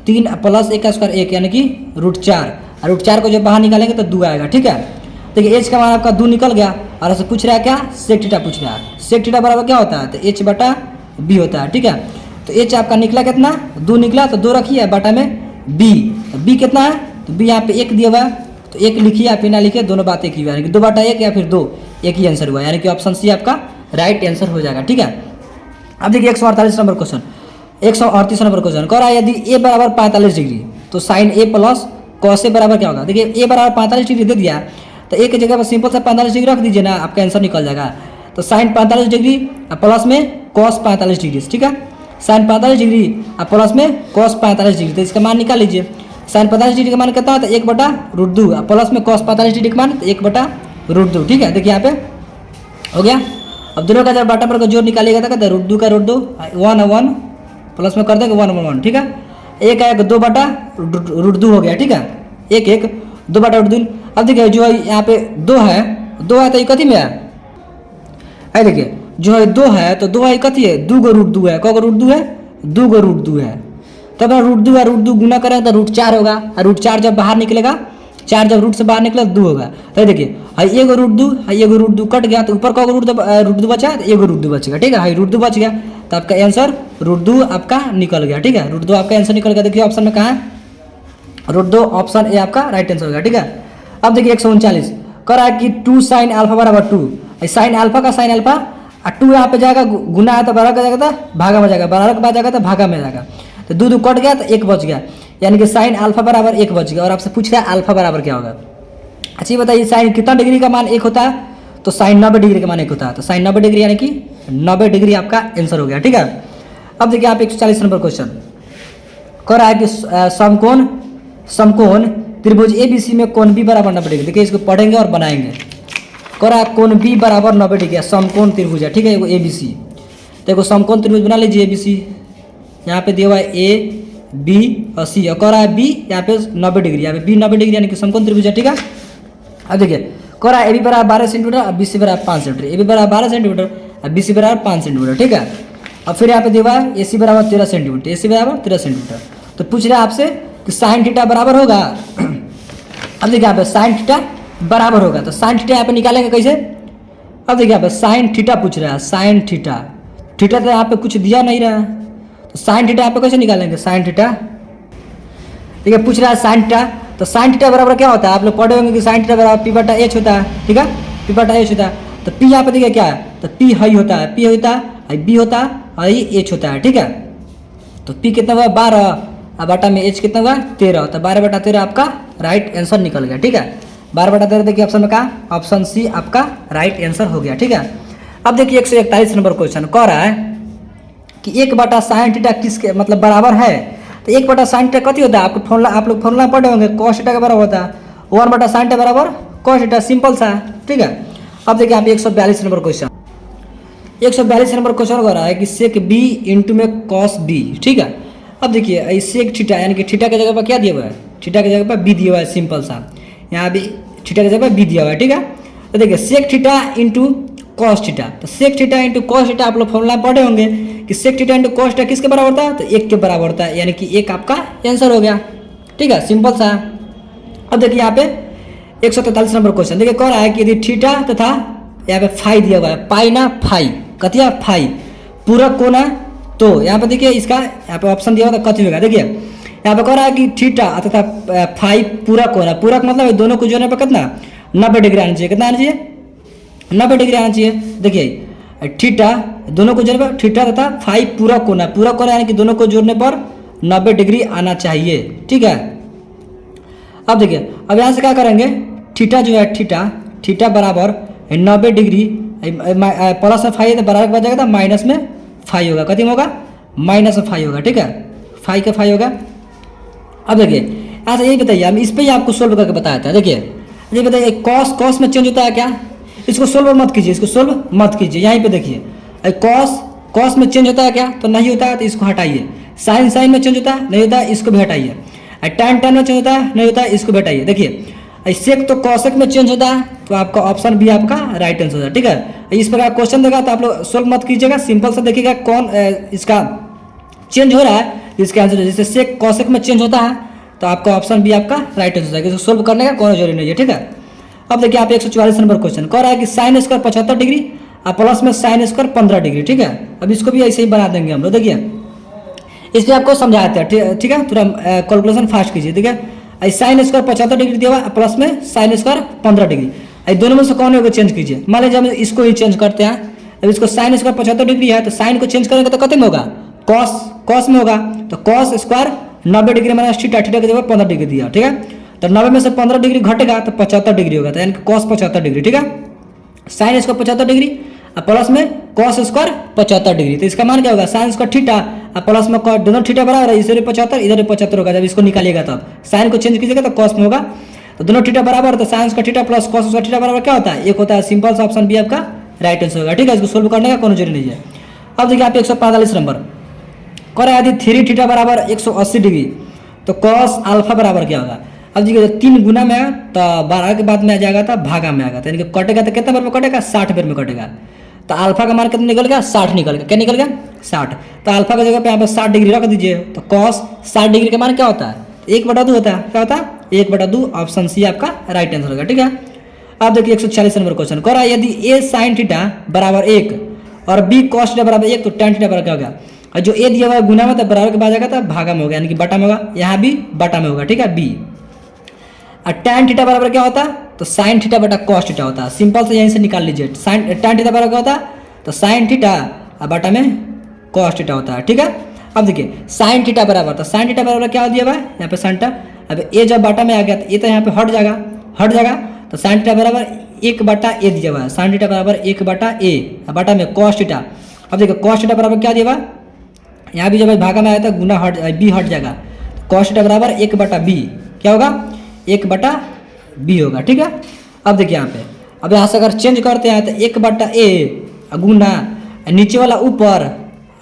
3 प्लस 1 का स्क्वायर 1 यानी कि √4, और √4 को जब बाहर निकालेंगे तो 2 आएगा। ठीक है, देखिए एच का मान आपका 2 निकल गया, और ऐसे पूछ रहा है क्या, सेक थीटा पूछ रहा है। सेक थीटा बराबर क्या होता है, तो एच बटा बी होता है। ठीक है, तो एच आपका निकला कितना, 2 निकला, तो 2 रखिए बटा में बी। बी कितना है, तो बी यहाँ पे 1 दिया हुआ है, तो 1 लिखिए, आप ना लिखिए, दोनों बातें की हुई, यानी कि 2 बटा 1 या फिर 2, एक ही आंसर हुआ, यानी कि ऑप्शन सी आपका राइट आंसर हो जाएगा। ठीक है, अब देखिए 148 नंबर क्वेश्चन, 138 नंबर क्वेश्चन कह रहा है यदि ए बराबर 45 डिग्री तो sign A plus cos A बराबर क्या होगा। देखिए ए बराबर 45 डिग्री दे दिया, तो ए की जगह पर सिंपल सा 45 डिग्री रख दीजिए ना, आपका आंसर निकल जाएगा। तो साइन 45 डिग्री प्लस में कॉस 45 डिग्री, ठीक है, साइन 45 डिग्री प्लस में कॉस 45 डिग्री, तो इसका मान निकाल लीजिए। साइन 45 डिग्री का मान कितना होता है, 1 बटा √2, प्लस में कॉस 45 डिग्री का मान 1 बटा √2। ठीक है, देखिए यहाँ पे हो गया। अब दोनों का जब बटा पर का जोड़ निकालिएगा तो कहते हैं √2 का √2 1 1 प्लस में कर देंगे 1 1 ठीक है, 1 1 2 बटा √2 हो गया। ठीक है, 1 1 2 बटा √2। अब देखिए जो है यहाँ पे 2 है, 2 है तो ये कथी में है, देखिए जो है 2 है तो 2 है कथी है, 2 को √2 है, कौ √2 है, 2 को √2 है, तब √2 है √2 गुना करें तो √4 होगा, और √4 जब बाहर निकलेगा, 4 जब रूट से बाहर निकला 2 होगा। तो देखिए हाई एगो √2 कट गया, तो ऊपर का √2 बचा, तो एगो √2 बचेगा। ठीक है, हाई √2 बच गया, तो आपका आंसर √2 आपका निकल गया। ठीक है, √2 आपका आंसर निकल गया। देखिए ऑप्शन में कहाँ है, √2 ऑप्शन ए आपका राइट आंसर होगा। ठीक है, अब देखिए 139 कह रहा है कि 2 साइन अल्फा बराबर 2, साइन अल्फा का साइन अल्फा, और 2 यहाँ पे जाएगा, गुना है तो बराबर का जाएगा, तो भागा में जाएगा, बराबर के बाद जाएगा तो भागा में जाएगा, तो 2 कट गया तो 1 बच गया, यानी कि साइन अल्फा बराबर 1 बच गया। और आपसे पूछ रहा है अल्फा बराबर क्या होगा। अच्छा ये बताइए साइन कितना डिग्री का मान 1 होता है, तो साइन 90 डिग्री का मान 1 होता है, तो साइन 90 डिग्री यानी कि 90 डिग्री आपका आंसर हो गया। ठीक है, अब देखिए आप 140 नंबर क्वेश्चन कह रहा है कि समकोण त्रिभुज ABC में कोण B बराबर 90 डिग्री। देखिए इसको पढ़ेंगे और बनाएंगे। कह रहा है कोण B बराबर 90 डिग्री, समकोण त्रिभुज है। ठीक है, एगो ABC, देखो समकोण त्रिभुज बना लीजिए ABC, यहाँ पे दिया हुआ है A B और C, और कह रहा है B यहाँ पे 90 डिग्री, यहाँ पे B 90 डिग्री यानी कि समकोण त्रिभुज है। ठीक है, अब देखिए कह रहा है AB बराबर 12 सेंटीमीटर और BC बराबर 5 सेंटीमीटर, AB बराबर 12 सेंटीमीटर और BC बराबर 5 सेंटीमीटर। ठीक है, अब फिर यहाँ पे दिया हुआ है AC बराबर 13 सेंटीमीटर, AC बराबर 13 सेंटीमीटर, तो पूछ रहा है आपसे कि साइन थीटा बराबर होगा। अब देखिए यहाँ पे साइन थीटा बराबर होगा, तो साइन थीटा यहाँ पे निकालेंगे कैसे। अब देखिए यहाँ पे साइन थीटा पूछ रहा है, साइन थीटा, थीटा तो यहाँ पे कुछ दिया नहीं रहा है, तो साइन थीटा यहाँ पे कैसे निकालेंगे, साइन थीटा। ठीक है, पूछ रहा है साइन थीटा, तो साइन थीटा बराबर क्या होता है, आप लोग पढ़े होंगे कि साइन थीटा बराबर P बटा H होता है। ठीक है, P बटा H होता है, तो P यहाँ पे देखिए क्या है, तो P हाई होता है, P होता है, B होता है और ये H होता है। ठीक है, तो P कितना हुआ 12 और बटा में H कितना हुआ 13, तो 12 बटा 13 आपका राइट आंसर निकल गया। ठीक है, 12 बटा 13 देखिए ऑप्शन में कहा, ऑप्शन सी आपका राइट आंसर हो गया। ठीक है, अब देखिए 141 नंबर क्वेश्चन कह रहा है कि 1 बटा साइन थीटा किसके मतलब बराबर है, तो 1 बटा साइन थीटा कथी होता है, आपको फॉर्मूला आप लोग फॉर्मूला पढ़े होंगे, कॉस थीटा के बराबर होता है 1 बटा साइन थीटा बराबर कॉस थीटा, सिंपल सा है। ठीक है, अब देखिए आप 142 नंबर क्वेश्चन, 142 नंबर क्वेश्चन हो रहा है कि सेक बी इंटू में कॉस बी। ठीक है, अब देखिए सेक थीटा यानी कि थीटा की जगह पर क्या दिया हुआ है, थीटा की जगह पर बी दिया हुआ है, सिंपल सा, यहाँ भी थीटा की जगह पर बी दिया हुआ है। ठीक है, तो देखिए sec theta into cos theta, तो sec theta into cos theta आप लोग फॉर्मूला पढ़े होंगे कि sec theta into cos theta किसके बराबर होता है, तो 1 के बराबर होता है, यानी कि 1 आपका आंसर हो गया। ठीक है, सिंपल सा। अब देखिए यहाँ पे 143 नंबर क्वेश्चन देखिए कह रहा है कि यदि थीटा तथा यहाँ पे फाई दिया हुआ है, पाई ना फाई, कथिया फाई पूरक कोण है, तो यहाँ पे देखिए इसका यहाँ पे ऑप्शन दिया हुआ था कथी होगा। देखिए यहाँ पे कह रहा है कि थीटा तथा फाई पूरक कोण है, पूरक मतलब दोनों को जोड़ने पर कितना 90 डिग्री आना चाहिए, कितना आना चाहिए 90 डिग्री आना चाहिए। देखिए थीटा दोनों को जोड़ने पर थीटा तथा फाई पूरक कोण है, पूरक कोण यानी कि दोनों को जोड़ने पर 90 डिग्री आना चाहिए। ठीक है, अब देखिए अब यहाँ से क्या करेंगे, थीटा जो है थीटा बराबर 90 डिग्री प्लस में फाई है तो बराबर के बाद जाएगा तो माइनस में फाई होगा, कथी में होगा माइनस में फाई होगा। ठीक है, फाई का फाई होगा। अब देखिए यहाँ से यही बताइए, हम इस पर ही आपको सोल्व करके बताया था। देखिए ये बताइए कॉस में चेंज होता है क्या, इसको सोल्व मत कीजिए, इसको सोल्व मत कीजिए, यहीं पे देखिए कॉस में चेंज होता है क्या, तो नहीं होता है, तो इसको हटाइए। साइन में चेंज होता है, नहीं होता है, इसको भी हटाइए। टैन में चेंज होता है, नहीं होता है, इसको भी हटाइए। देखिए सेक तो कॉसेक में चेंज होता है, तो आपका ऑप्शन बी आपका राइट आंसर है। ठीक है, इस प्रकार क्वेश्चन देगा तो आप लोग सोल्व मत कीजिएगा, सिंपल सा देखिएगा कौन इसका चेंज हो रहा है, इसका आंसर जैसे सेक कॉसेक में चेंज होता है तो आपका ऑप्शन बी आपका राइट आंसर है। सोल्व करने का कोई जरूरी नहीं है। ठीक है, अब देखिए आप 144 नंबर क्वेश्चन कह रहा है कि साइन स्क्वायर 75 डिग्री और प्लस में साइन स्क्वायर 15 डिग्री। ठीक है, अब इसको भी ऐसे ही बना देंगे हम लोग। देखिए इस पर आपको समझाते हैं। ठीक है, थोड़ा कैलकुलेशन फास्ट कीजिए। ठीक है, साइन स्क्वायर 75 डिग्री दिया हुआ प्लस में साइन स्क्वायर 15 डिग्री, दोनों में से कौन होगा चेंज कीजिए। मान लीजिए हम इसको ही चेंज करते हैं, अब इसको साइन स्क्वायर 75 डिग्री है तो साइन को चेंज करेंगे तो कितने में होगा, कॉस में होगा, तो cos square 90 degree minus theta, theta की जगह 15 डिग्री दिया। ठीक है, तो 90 में से 15 डिग्री घटेगा तो 75 डिग्री होगा, तो यानी कि कॉस 75 डिग्री। ठीक है, साइन स्क्वायर 75 डिग्री और प्लस में कॉस स्क्वायर 75 डिग्री, तो इसका मान क्या होगा, साइन स्क्वायर थीटा और प्लस में दोनों थीटा बराबर है, इधर 75 इधर 75 होगा। जब इसको निकालिएगा तब साइन को चेंज कीजिएगा तो कॉस में होगा, तो दोनों थीटा बराबर, तो sine square theta plus cos square theta बराबर क्या होता है, एक होता है। सिंपल सा ऑप्शन बी आपका राइट आंसर होगा। ठीक है, इसको सोल्व करने का कोई जरूरी नहीं है। अब देखिए आप 145 नंबर कह रहा है यदि 3 थीटा बराबर 180 डिग्री तो कॉस अल्फा बराबर क्या होगा। अब देखिए 3 गुना में है तो 12 के बाद में आ जाएगा तो भागा में आएगा, तो यानी कि कटेगा तो कितना बार में कटेगा, 60 बार में कटेगा। तो अल्फा का मान कितना निकल गया, 60 निकल गया। क्या निकल गया, 60। तो अल्फा की जगह पे यहाँ पे 60 डिग्री रख दीजिए, तो कॉस 60 डिग्री का मान क्या होता है, 1/2 होता है। क्या होता है, 1/2। ऑप्शन सी आपका राइट आंसर होगा। ठीक है, अब देखिए 146 नंबर क्वेश्चन कह रहा है यदि ए साइन थीटा बराबर 1 और बी कॉस थीटा बराबर 1 तो tan थीटा बराबर क्या होगा। और जो ए दिया हुआ है गुना में तो बराबर के बाद जाएगा तो भागा में होगा, यानी कि बटा में होगा, यहाँ भी बटा में होगा। ठीक है, बी। और tan थीटा बराबर क्या होता है, तो साइन थीटा बटा कॉस थीटा होता है। सिंपल से यहीं से निकाल लीजिए, tan थीटा बराबर क्या होता है, तो साइन थीटा और बटा में कॉस थीटा होता है। ठीक है, अब देखिए साइन थीटा बराबर, तो साइन थीटा बराबर क्या दिया हुआ है यहाँ पे साइन थीटा, अब ए जब बटा में आ गया तो ये तो यहाँ पे हट जाएगा, तो साइन थीटा बराबर 1/a दिया हुआ है, साइन थीटा बराबर 1/a बटा में कॉस थीटा। अब देखिए कॉस थीटा बराबर क्या दिया हुआ, यहाँ भी जब भागा में आया था गुना बी हट जाएगा, कॉस थीटा बराबर 1/b क्या होगा, 1/b होगा। ठीक है, अब देखिए यहाँ पे, अब यहाँ से अगर चेंज करते हैं तो 1/a गुना नीचे वाला ऊपर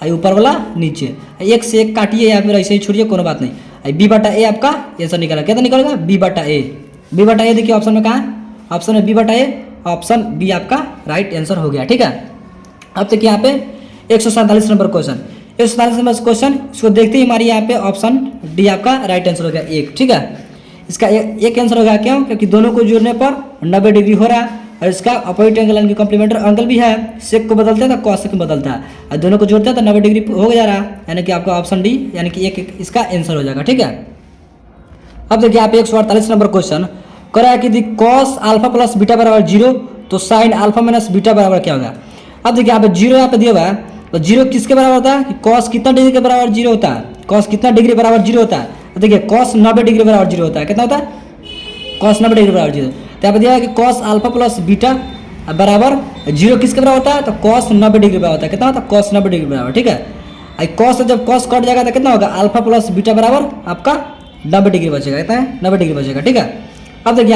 ऊपर वाला नीचे, 1 से 1 काटिए या फिर ऐसे ही छोड़िए, कोनो बात नहीं। b/a आपका आंसर निकला, क्या निकलेगा, b/a देखिए ऑप्शन में कहाँ है, ऑप्शन में b/a, ऑप्शन बी आपका राइट आंसर हो गया। ठीक है, अब देखिए यहाँ पे 147 नंबर क्वेश्चन, 147 नंबर क्वेश्चन, इसको देखते ही हमारी यहाँ पे ऑप्शन डी आपका राइट आंसर हो गया 1। ठीक है, इसका एक आंसर हो गया, क्यों, क्योंकि दोनों को जोड़ने पर 90 डिग्री हो रहा है और इसका अपोजिट एंगल यानी कि कॉम्प्लीमेंट्री एंगल भी है, सेक को बदलते हैं तो कॉसेक में बदलता है, और दोनों को जोड़ते हैं तो 90 डिग्री हो जा रहा है, यानी कि आपका ऑप्शन डी यानी कि एक इसका आंसर हो जाएगा। ठीक है, अब देखिए आप 148 नंबर क्वेश्चन कह रहा है कि कॉस अल्फा प्लस बीटा बराबर 0 तो साइन अल्फा माइनस बीटा बराबर क्या होगा। अब देखिए यहाँ पे 0 यहाँ पे दिया हुआ है, तो 0 किसके बराबर होता है, कि कॉस कितना डिग्री के बराबर 0 होता है, कॉस कितना डिग्री बराबर 0 होता है, तो देखिए कॉस 90 डिग्री बराबर 0 होता है, कितना होता है, कॉस 90 डिग्री बराबर 0। तो यहाँ पे दिया है कि कॉस अल्फा प्लस बीटा बराबर 0 किसके बराबर होता है, तो कॉस 90 डिग्री बराबर होता है, कितना होता है, कॉस 90 डिग्री बराबर। ठीक है, कॉस जब कॉस कट जाएगा तो कितना होगा, अल्फा प्लस बीटा बराबर आपका 90 डिग्री बचेगा, कितना है, 90 डिग्री बचेगा। ठीक है, अब देखिए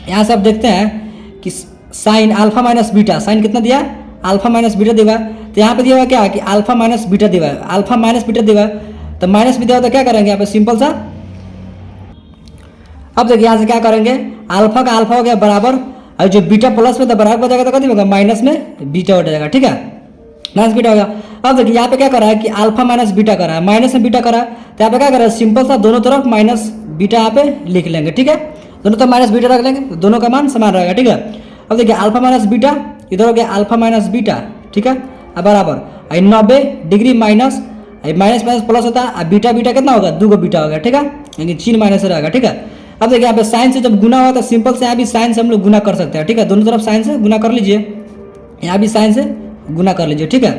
यहाँ से आप देखते हैं कि sine alpha minus beta, sine कितना दिया, अल्फा माइनस बीटा दिया, तो यहाँ पे दिया हुआ क्या कि अल्फा माइनस बीटा दिया, अल्फा माइनस बीटा दिया, तो माइनस भी दिया तो क्या करेंगे यहाँ पे सिंपल सा, अब देखिए यहाँ से क्या करेंगे, अल्फा का अल्फा हो गया बराबर, और जो बीटा प्लस में तो बराबर हो जाएगा तो कभी होगा माइनस में बीटा हो जाएगा। ठीक है, माइनस बीटा होगा। अब देखिए यहाँ पे क्या कर रहा है कि अल्फा माइनस बीटा कर रहा है, माइनस में बीटा कर रहा है, तो यहाँ पे क्या कर रहा है सिंपल सा दोनों तरफ माइनस बीटा यहाँ पे लिख लेंगे। ठीक है, दोनों तरफ माइनस बीटा रख लेंगे तो दोनों का मान समान रहेगा। ठीक है, अब देखिए अल्फा माइनस बीटा इधर हो गया अल्फा माइनस बीटा। ठीक है, अब बराबर 90 degree minus minus minus plus होता है, बीटा बीटा कितना होगा, 2 बीटा होगा। ठीक है, यानी चिन्ह माइनस रहेगा। ठीक है, अब देखिए यहाँ पे साइन से जब गुना हुआ तो सिंपल से यहाँ भी साइन से हम लोग गुना कर सकते हैं। ठीक है, दोनों तरफ साइन से गुना कर लीजिए, यहाँ भी साइन से गुना कर लीजिए। ठीक है,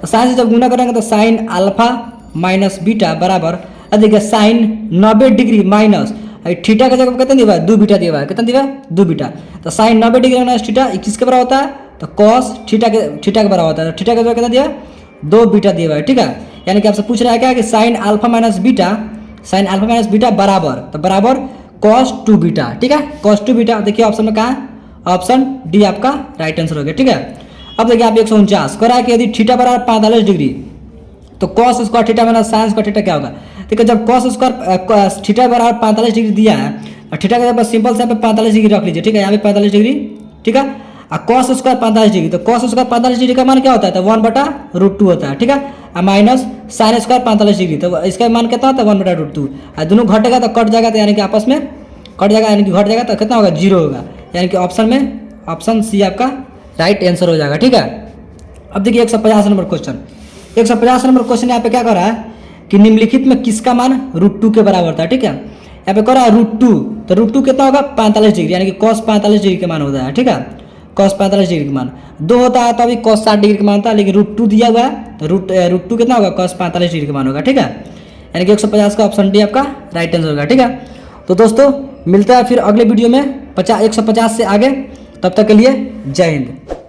तो साइन से जब गुना करेंगे तो साइन अल्फा माइनस बीटा बराबर, अब देखिए साइन 90 डिग्री माइनस थीटा का जगह कितना दिया हुआ है, 2 बीटा दिया हुआ है, कितना दिया हुआ है, 2 बीटा। तो साइन 90 डिग्री माइनस थीटा किसके बराबर होता है, तो कॉस थीटा के बराबर होता है, तो थीटा का जगह कितना दिया, 2 बीटा दिया हुआ है। ठीक है, यानी कि आपसे पूछ रहा है क्या कि साइन अल्फा माइनस बीटा बराबर, तो बराबर कॉस 2 बीटा। ठीक है, कॉस 2 बीटा, देखिए ऑप्शन में कहाँ है, ऑप्शन डी आपका राइट आंसर हो गया। ठीक है, अब देखिए आप 149 कह रहा है कि यदि थीटा बराबर 45 डिग्री तो cos square theta minus sine square theta क्या होगा। देखिए जब कॉस स्क्वायर थीटा बराबर 45 डिग्री दिया है और थीटा का बस सिंपल से यहाँ पे 45 डिग्री रख लीजिए, ठीक है, यहाँ पे 45 डिग्री, ठीक है। और कॉस स्क्वायर 45 डिग्री, तो कॉस स्क्वायर 45 डिग्री का मान क्या होता है, तो 1/√2 होता है, ठीक है। और माइनस साइन स्क्वायर 45 डिग्री, तो इसका मान कितना होता है 1/√2। और दोनों घटेगा तो कट जाएगा, तो यानी कि आपस में कट जाएगा, यानी कि घट जाएगा तो कितना होगा 0 होगा, यानी कि ऑप्शन सी आपका राइट आंसर हो जाएगा, ठीक है। अब देखिए 150 नंबर क्वेश्चन, 150 नंबर क्वेश्चन यहाँ पे क्या कर रहा है कि निम्नलिखित में किसका मान √2 के बराबर था, ठीक है। यहाँ पे कर रहा है √2, तो √2 कितना होगा 45 डिग्री, यानी कि cos 45 डिग्री के मान होता है, ठीक है, cos 45 डिग्री के मान 2 होता है, तो अभी cos 60 डिग्री का मान होता है, लेकिन √2 दिया हुआ है, तो √2 कितना होगा cos 45 डिग्री का मान होगा, ठीक है। यानी कि 150 का ऑप्शन डी आपका राइट आंसर होगा, ठीक है। तो दोस्तों मिलता है फिर अगले वीडियो में 150 से आगे, तब तक के लिए जय हिंद।